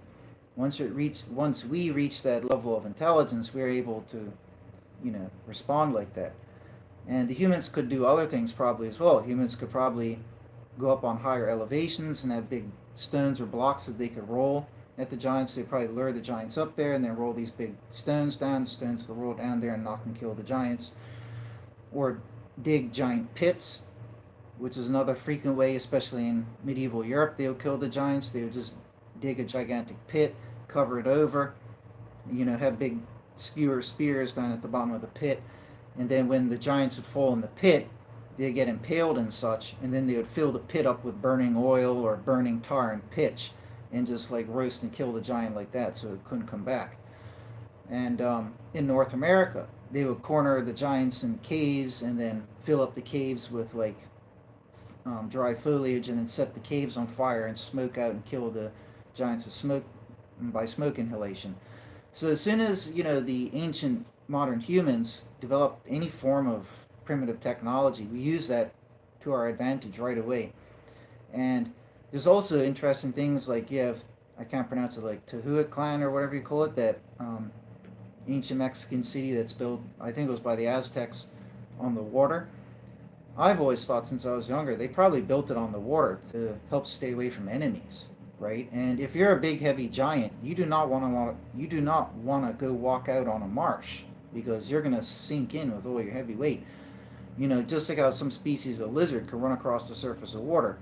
Once we reach that level of intelligence, we're able to, respond like that. And the humans could do other things probably as well. Humans could probably go up on higher elevations and have big stones or blocks that they could roll at the giants. They'd probably lure the giants up there and then roll these big stones down. The stones could roll down there and knock and kill the giants. Or dig giant pits, which is another frequent way, especially in medieval Europe. They would kill the giants. They would just dig a gigantic pit, cover it over, have big skewer spears down at the bottom of the pit, and then when the giants would fall in the pit, they'd get impaled and such, and then they would fill the pit up with burning oil or burning tar and pitch, and just like roast and kill the giant like that, so it couldn't come back. And in North America, they would corner the giants in caves and then fill up the caves with like dry foliage, and then set the caves on fire and smoke out and kill the giants with smoke by smoke inhalation. So as soon as the ancient modern humans developed any form of primitive technology, we use that to our advantage right away. And there's also interesting things like you have, I can't pronounce it, like Tehuaclan or whatever you call it, that ancient Mexican city that's built, I think it was by the Aztecs, on the water. I've always thought since I was younger they probably built it on the water to help stay away from enemies, right? And if you're a big heavy giant, you do not want to go walk out on a marsh, because you're going to sink in with all your heavy weight. Just like how some species of lizard can run across the surface of water,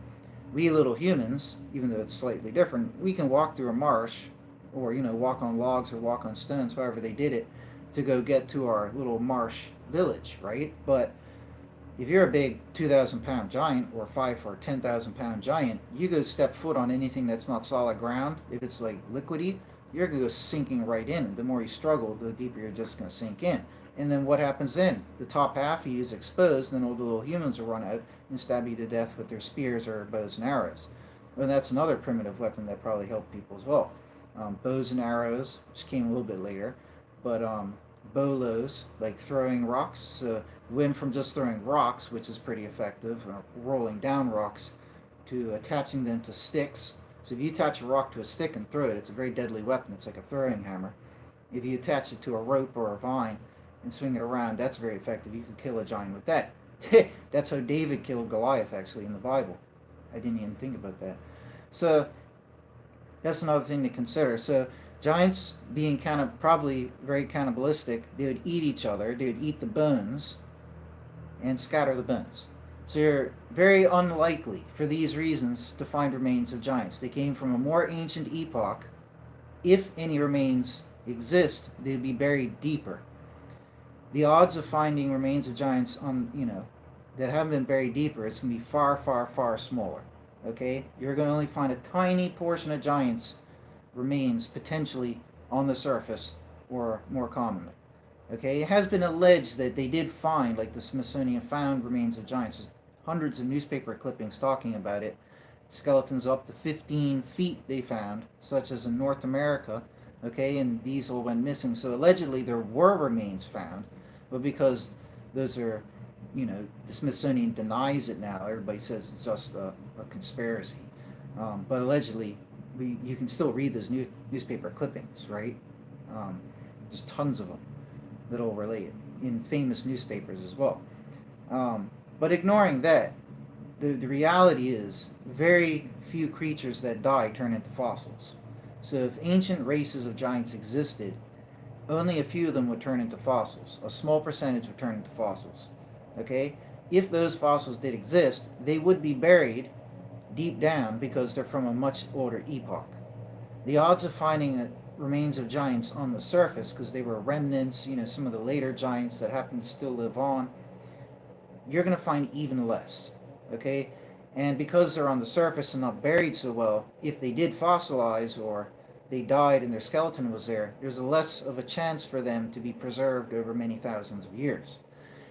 we little humans, even though it's slightly different, we can walk through a marsh, or walk on logs or walk on stones, however they did it, to go get to our little marsh village, right? But if you're a big 2,000-pound giant or 5 or 10,000-pound giant, you go step foot on anything that's not solid ground. If it's like liquidy, you're going to go sinking right in. The more you struggle, the deeper you're just going to sink in. And then what happens then? The top half of you is exposed, and then all the little humans will run out and stab you to death with their spears or bows and arrows. And that's another primitive weapon that probably helped people as well. Bows and arrows, which came a little bit later, but bolos, like throwing rocks. So we went from just throwing rocks, which is pretty effective, or rolling down rocks, to attaching them to sticks. So if you attach a rock to a stick and throw it, it's a very deadly weapon. It's like a throwing hammer. If you attach it to a rope or a vine and swing it around, that's very effective. You could kill a giant with that. That's how David killed Goliath, actually, in the Bible. I didn't even think about that. So that's another thing to consider. So giants, being probably very cannibalistic, they would eat each other. They would eat the bones and scatter the bones. So you're very unlikely, for these reasons, to find remains of giants. They came from a more ancient epoch. If any remains exist, they'd be buried deeper. The odds of finding remains of giants that haven't been buried deeper, it's going to be far, far, far smaller. Okay? You're going to only find a tiny portion of giants remains potentially on the surface, or more commonly. Okay? It has been alleged that they did find, like the Smithsonian found remains of giants. There's hundreds of newspaper clippings talking about it. Skeletons up to 15 feet they found, such as in North America. Okay? And these all went missing. So allegedly there were remains found, but because those are, the Smithsonian denies it now. Everybody says it's just a conspiracy. But allegedly, you can still read those newspaper clippings, right? There's tons of them that'll relate in famous newspapers as well. But ignoring that, the reality is very few creatures that die turn into fossils. So if ancient races of giants existed, only a few of them would turn into fossils. A small percentage would turn into fossils. Okay? If those fossils did exist, they would be buried deep down because they're from a much older epoch. The odds of finding remains of giants on the surface, because they were remnants, some of the later giants that happen to still live on, you're going to find even less. Okay? And because they're on the surface and not buried so well, if they did fossilize or they died and their skeleton was there, there's less of a chance for them to be preserved over many thousands of years.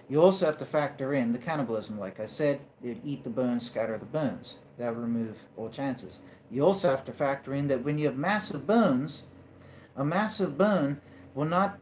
You also have to factor in the cannibalism. Like I said, they'd eat the bones, scatter the bones. That would remove all chances. You also have to factor in that when you have massive bones, a massive bone will not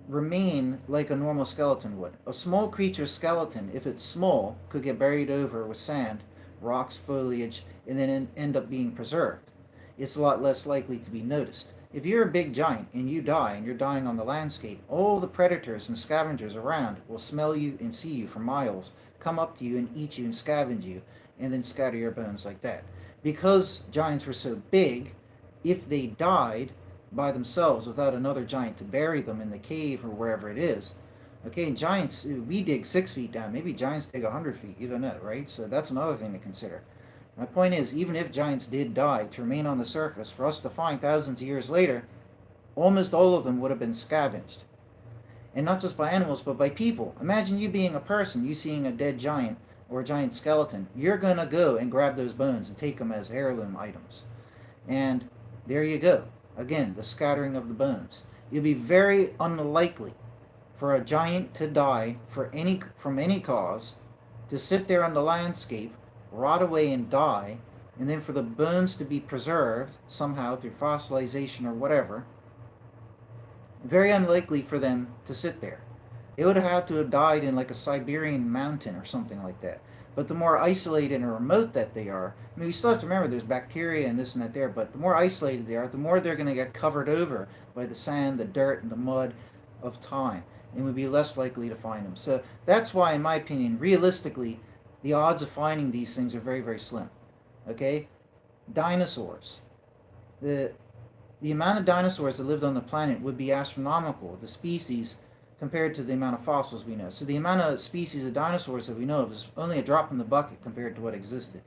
remain like a normal skeleton would. A small creature's skeleton, if it's small, could get buried over with sand, rocks, foliage, and then end up being preserved. It's a lot less likely to be noticed. If you're a big giant and you die, and you're dying on the landscape, all the predators and scavengers around will smell you and see you for miles, come up to you and eat you and scavenge you, and then scatter your bones like that. Because giants were so big, if they died by themselves without another giant to bury them in the cave or wherever it is, okay, giants, we dig 6 feet down, maybe giants dig 100 feet, you don't know, right? So that's another thing to consider. My point is, even if giants did die to remain on the surface, for us to find thousands of years later, almost all of them would have been scavenged. And not just by animals, but by people. Imagine you being a person, you seeing a dead giant or a giant skeleton. You're going to go and grab those bones and take them as heirloom items. And there you go. Again, the scattering of the bones. It'd be very unlikely for a giant to die from any cause, to sit there on the landscape, rot away and die, and then for the bones to be preserved somehow through fossilization or whatever. Very unlikely for them to sit there. It would have had to have died in like a Siberian mountain or something like that. But the more isolated and remote that they are, I mean, we still have to remember there's bacteria and this and that there, but the more isolated they are, the more they're going to get covered over by the sand, the dirt, and the mud of time, and would be less likely to find them. So that's why, in my opinion, realistically, the odds of finding these things are very, very slim. Okay? Dinosaurs. The amount of dinosaurs that lived on the planet would be astronomical, the species, compared to the amount of fossils we know. So the amount of species of dinosaurs that we know of is only a drop in the bucket compared to what existed.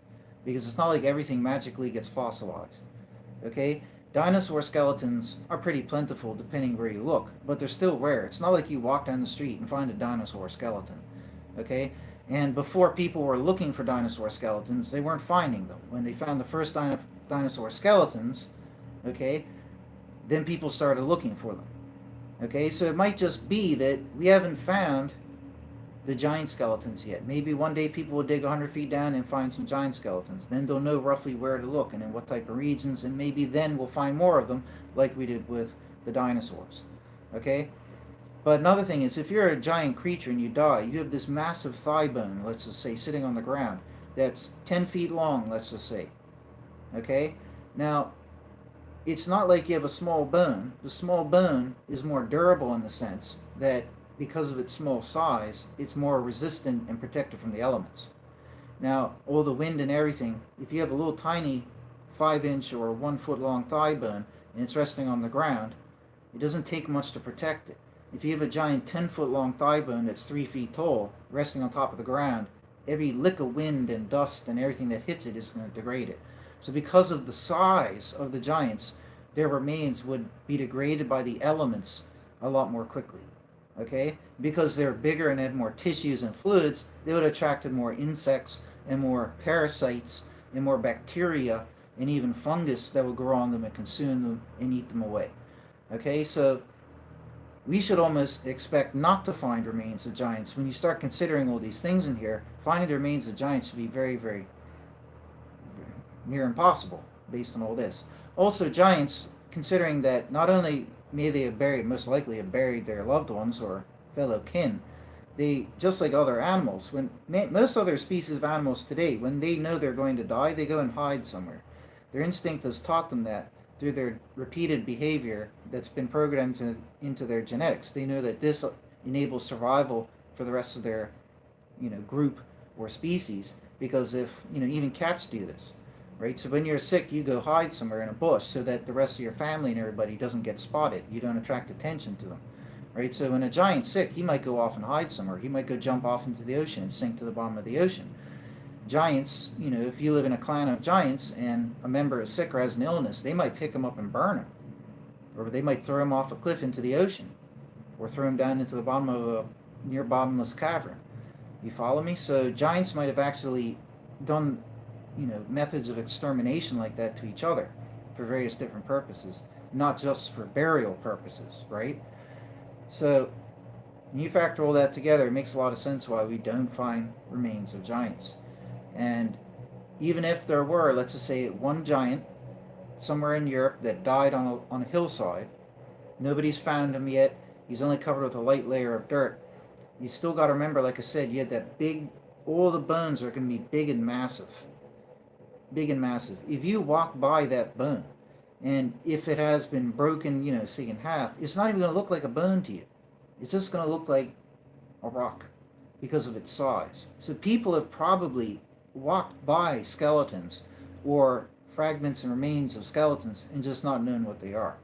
Because it's not like everything magically gets fossilized. Okay? Dinosaur skeletons are pretty plentiful depending where you look, but they're still rare. It's not like you walk down the street and find a dinosaur skeleton. Okay? And before people were looking for dinosaur skeletons, they weren't finding them. When they found the first dinosaur skeletons, okay, then people started looking for them. Okay, so it might just be that we haven't found the giant skeletons yet. Maybe one day people will dig 100 feet down and find some giant skeletons. Then they'll know roughly where to look and in what type of regions, and maybe then we'll find more of them like we did with the dinosaurs. Okay? But another thing is, if you're a giant creature and you die, you have this massive thigh bone, let's just say, sitting on the ground, that's 10 feet long, let's just say. Okay? Now, it's not like you have a small bone. The small bone is more durable in the sense that because of its small size, it's more resistant and protected from the elements. Now, all the wind and everything, if you have a little tiny 5-inch or 1 foot long thigh bone and it's resting on the ground, it doesn't take much to protect it. If you have a giant 10-foot long thigh bone that's 3 feet tall, resting on top of the ground, every lick of wind and dust and everything that hits it is going to degrade it. So because of the size of the giants, their remains would be degraded by the elements a lot more quickly. Okay? Because they're bigger and had more tissues and fluids, they would have attracted more insects and more parasites and more bacteria and even fungus that would grow on them and consume them and eat them away. Okay? So we should almost expect not to find remains of giants. When you start considering all these things in here, finding the remains of giants should be very, very near impossible based on all this. Also, giants, considering that not only may they have buried, most likely have buried their loved ones or fellow kin, they, just like other animals, when most other species of animals today, when they know they're going to die, they go and hide somewhere. Their instinct has taught them that through their repeated behavior that's been programmed into their genetics. They know that this enables survival for the rest of their, group or species, because if, even cats do this. Right? So when you're sick, you go hide somewhere in a bush so that the rest of your family and everybody doesn't get spotted. You don't attract attention to them. Right? So when a giant's sick, he might go off and hide somewhere. He might go jump off into the ocean and sink to the bottom of the ocean. Giants, if you live in a clan of giants and a member is sick or has an illness, they might pick him up and burn him. Or they might throw him off a cliff into the ocean. Or throw him down into the bottom of a near bottomless cavern. You follow me? So giants might have actually done methods of extermination like that to each other for various different purposes, not just for burial purposes, right? So when you factor all that together, it makes a lot of sense why we don't find remains of giants. And even if there were, let's just say, one giant somewhere in Europe that died on a hillside, nobody's found him yet, he's only covered with a light layer of dirt, you still got to remember, like I said, you had that big, all the bones are going to be big and massive. Big and massive. If you walk by that bone, and if it has been broken, say in half, it's not even going to look like a bone to you. It's just going to look like a rock because of its size. So people have probably walked by skeletons or fragments and remains of skeletons and just not known what they are.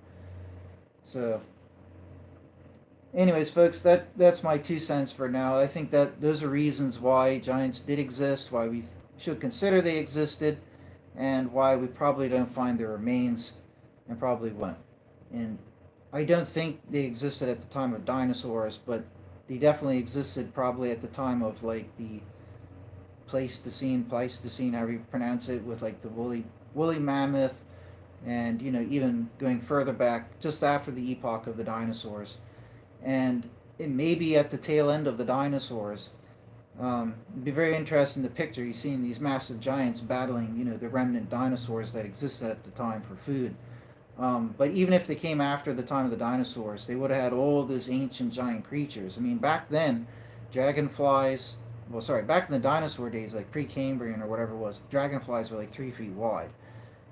So anyways, folks, that's my 2 cents for now. I think that those are reasons why giants did exist, why we should consider they existed. and why we probably don't find their remains and probably won't. And I don't think they existed at the time of dinosaurs, but they definitely existed probably at the time of like the Pleistocene, however you pronounce it, with like the woolly mammoth, and even going further back, just after the epoch of the dinosaurs, and it may be at the tail end of the dinosaurs. It'd be very interesting to picture you seeing these massive giants battling, the remnant dinosaurs that existed at the time for food. But even if they came after the time of the dinosaurs, they would have had all these ancient giant creatures. I mean, back then, dragonflies, well, sorry, back in the dinosaur days, like Precambrian or whatever it was, dragonflies were like 3 feet wide.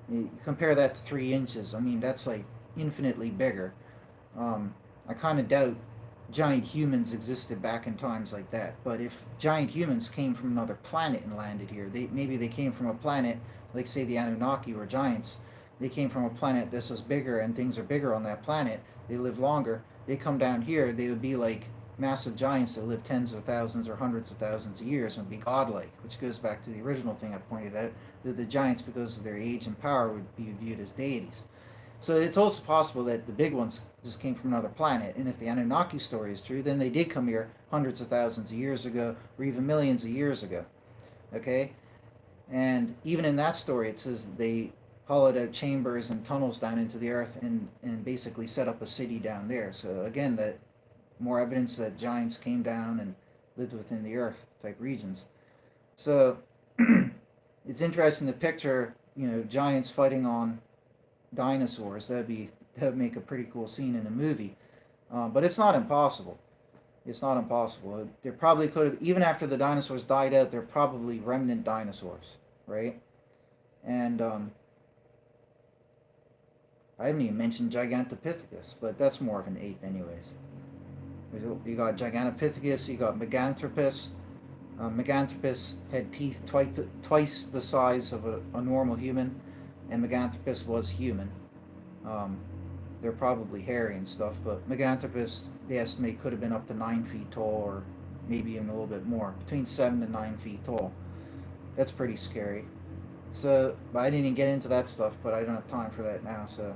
You compare that to 3 inches, I mean, that's like infinitely bigger. I kind of doubt giant humans existed back in times like that. But if giant humans came from another planet and landed here, maybe they came from a planet, like say the Anunnaki were giants. They came from a planet this was bigger, and things are bigger on that planet. They live longer. They come down here, they would be like massive giants that live tens of thousands or hundreds of thousands of years and be godlike, which goes back to the original thing I pointed out, that the giants, because of their age and power, would be viewed as deities. So it's also possible that the big ones just came from another planet, and if the Anunnaki story is true, then they did come here hundreds of thousands of years ago, or even millions of years ago. Okay? And even in that story, it says that they hollowed out chambers and tunnels down into the earth and basically set up a city down there. So again, that more evidence that giants came down and lived within the earth type regions. So it's interesting to picture, giants fighting on dinosaurs. That'd make a pretty cool scene in a movie. But it's not impossible. It's not impossible. There probably could have, even after the dinosaurs died out, there are probably remnant dinosaurs, right? And I haven't even mentioned Gigantopithecus, but that's more of an ape anyways. You got Gigantopithecus, you got Meganthropus. Meganthropus had teeth twice the size of a normal human, and Meganthropus was human. They're probably hairy and stuff, but Meganthropus, they estimate, could have been up to 9 feet tall, or maybe even a little bit more, between 7 to 9 feet tall. That's pretty scary. So, but I didn't even get into that stuff, but I don't have time for that now, so.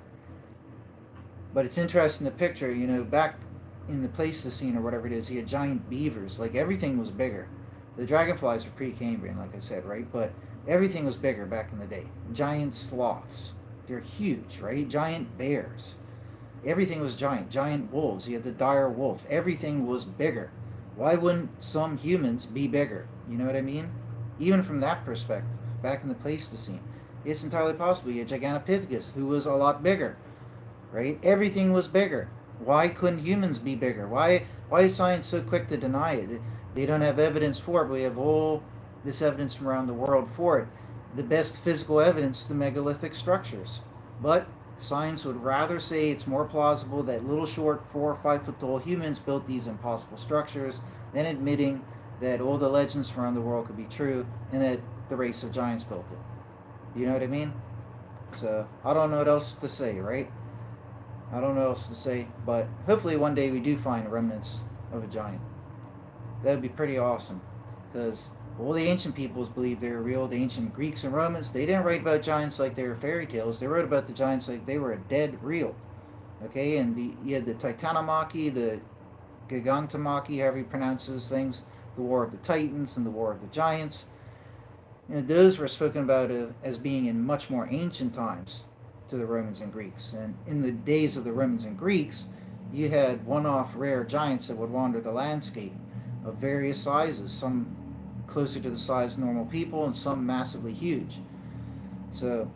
But it's interesting to picture, back in the Pleistocene or whatever it is, he had giant beavers. Like, everything was bigger. The dragonflies were Precambrian, like I said, right? But everything was bigger back in the day. Giant sloths. They're huge, right? Giant bears. Everything was giant. Giant wolves. You had the dire wolf. Everything was bigger. Why wouldn't some humans be bigger? You know what I mean? Even from that perspective, back in the Pleistocene, it's entirely possible. You had Gigantopithecus, who was a lot bigger, right? Everything was bigger. Why couldn't humans be bigger? Why is science so quick to deny it? They don't have evidence for it, but we have all this evidence from around the world for it. The best physical evidence, the megalithic structures. But science would rather say it's more plausible that little short 4 or 5 foot tall humans built these impossible structures than admitting that all the legends from around the world could be true and that the race of giants built it. You know what I mean? So I don't know what else to say, right? I don't know what else to say, but hopefully one day we do find remnants of a giant. That would be pretty awesome, because all the ancient peoples believed they were real. The ancient Greeks and Romans, they didn't write about giants like they were fairy tales. They wrote about the giants like they were dead real. Okay, and you had the Titanomachy, the Gigantomachy, however you pronounce those things, the War of the Titans and the War of the Giants. Those were spoken about as being in much more ancient times to the Romans and Greeks. And in the days of the Romans and Greeks, you had one-off rare giants that would wander the landscape of various sizes, some closer to the size of normal people and some massively huge. So,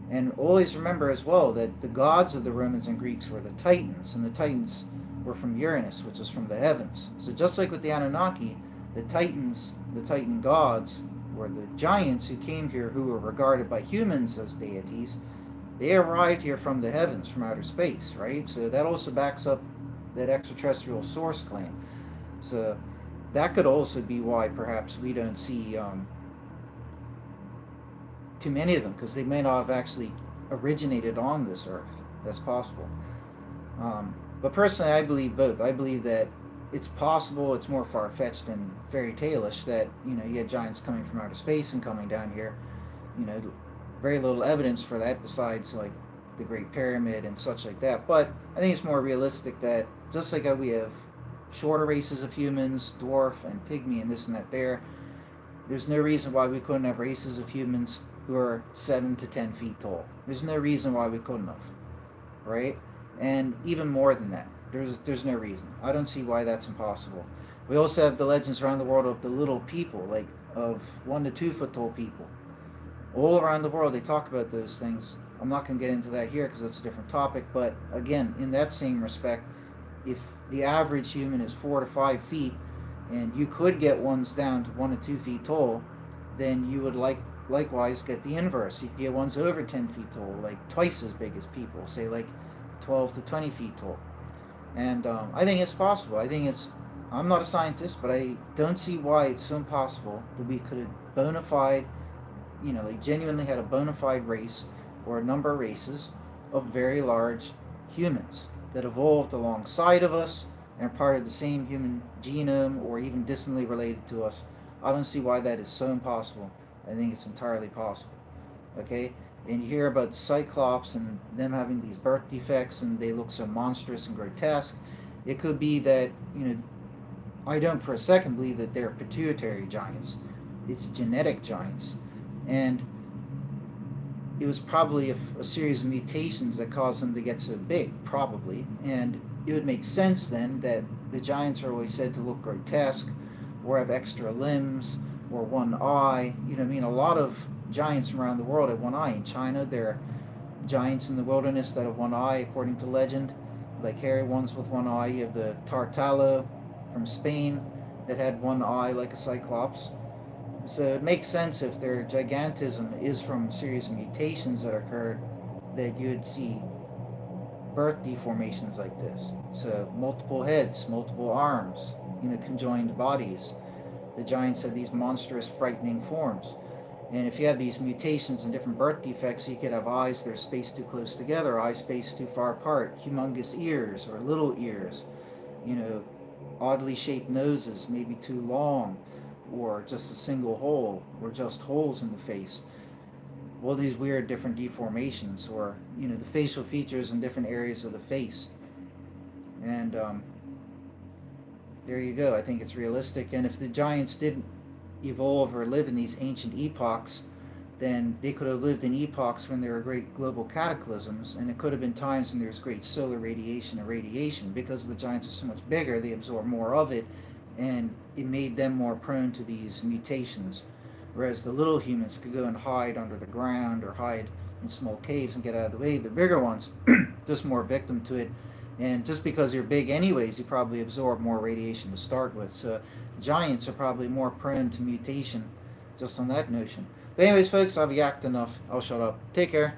and always remember as well that the gods of the Romans and Greeks were the Titans, and the Titans were from Uranus, which is from the heavens. So just like with the Anunnaki, the Titans, the Titan gods, were the giants who came here, who were regarded by humans as deities. They arrived here from the heavens, from outer space, right? So that also backs up that extraterrestrial source claim. So that could also be why perhaps we don't see too many of them, because they may not have actually originated on this earth. That's possible. But personally, I believe both. I believe that it's possible, it's more far-fetched and fairy tale-ish that, you had giants coming from outer space and coming down here, very little evidence for that besides like the Great Pyramid and such like that. But I think it's more realistic that just like how we have shorter races of humans, dwarf and pygmy and this and that there's no reason why we couldn't have races of humans who are 7 to 10 feet tall. There's no reason why we couldn't have, right? And even more than that, there's no reason. I don't see why that's impossible. We also have the legends around the world of the little people, like of 1 to 2 foot tall people. All around the world, they talk about those things. I'm not going to get into that here because that's a different topic. But again, in that same respect, if the average human is 4 to 5 feet, and you could get ones down to 1 to 2 feet tall, then you would likewise get the inverse. You could get ones over 10 feet tall, like twice as big as people, say like 12 to 20 feet tall. And I think it's possible. I'm not a scientist, but I don't see why it's so impossible that we could have bona fide, like genuinely had a bona fide race or a number of races of very large humans that evolved alongside of us and are part of the same human genome or even distantly related to us. I don't see why that is so impossible. I think it's entirely possible. Okay? And you hear about the Cyclops and them having these birth defects and they look so monstrous and grotesque. It could be that, I don't for a second believe that they're pituitary giants. It's genetic giants. And it was probably a series of mutations that caused them to get so big, probably. And it would make sense then that the giants are always said to look grotesque or have extra limbs or one eye. A lot of giants around the world have one eye. In China, there are giants in the wilderness that have one eye, according to legend, like hairy ones with one eye. You have the Tartalo from Spain that had one eye like a cyclops. So it makes sense if their gigantism is from a series of mutations that occurred that you'd see birth deformations like this. So multiple heads, multiple arms, conjoined bodies. The giants had these monstrous, frightening forms. And if you have these mutations and different birth defects, you could have eyes that are spaced too close together, eyes spaced too far apart, humongous ears or little ears, oddly shaped noses, maybe too long, or just a single hole, or just holes in the face. All these weird different deformations, or the facial features in different areas of the face. And there you go. I think it's realistic. And if the giants didn't evolve or live in these ancient epochs, then they could have lived in epochs when there were great global cataclysms, and it could have been times when there was great solar radiation or radiation. Because the giants are so much bigger, they absorb more of it, and it made them more prone to these mutations. Whereas the little humans could go and hide under the ground or hide in small caves and get out of the way. The bigger ones, just more victim to it. And just because you're big anyways, you probably absorb more radiation to start with. So giants are probably more prone to mutation just on that notion. But anyways, folks, I've yacked enough. I'll shut up. Take care.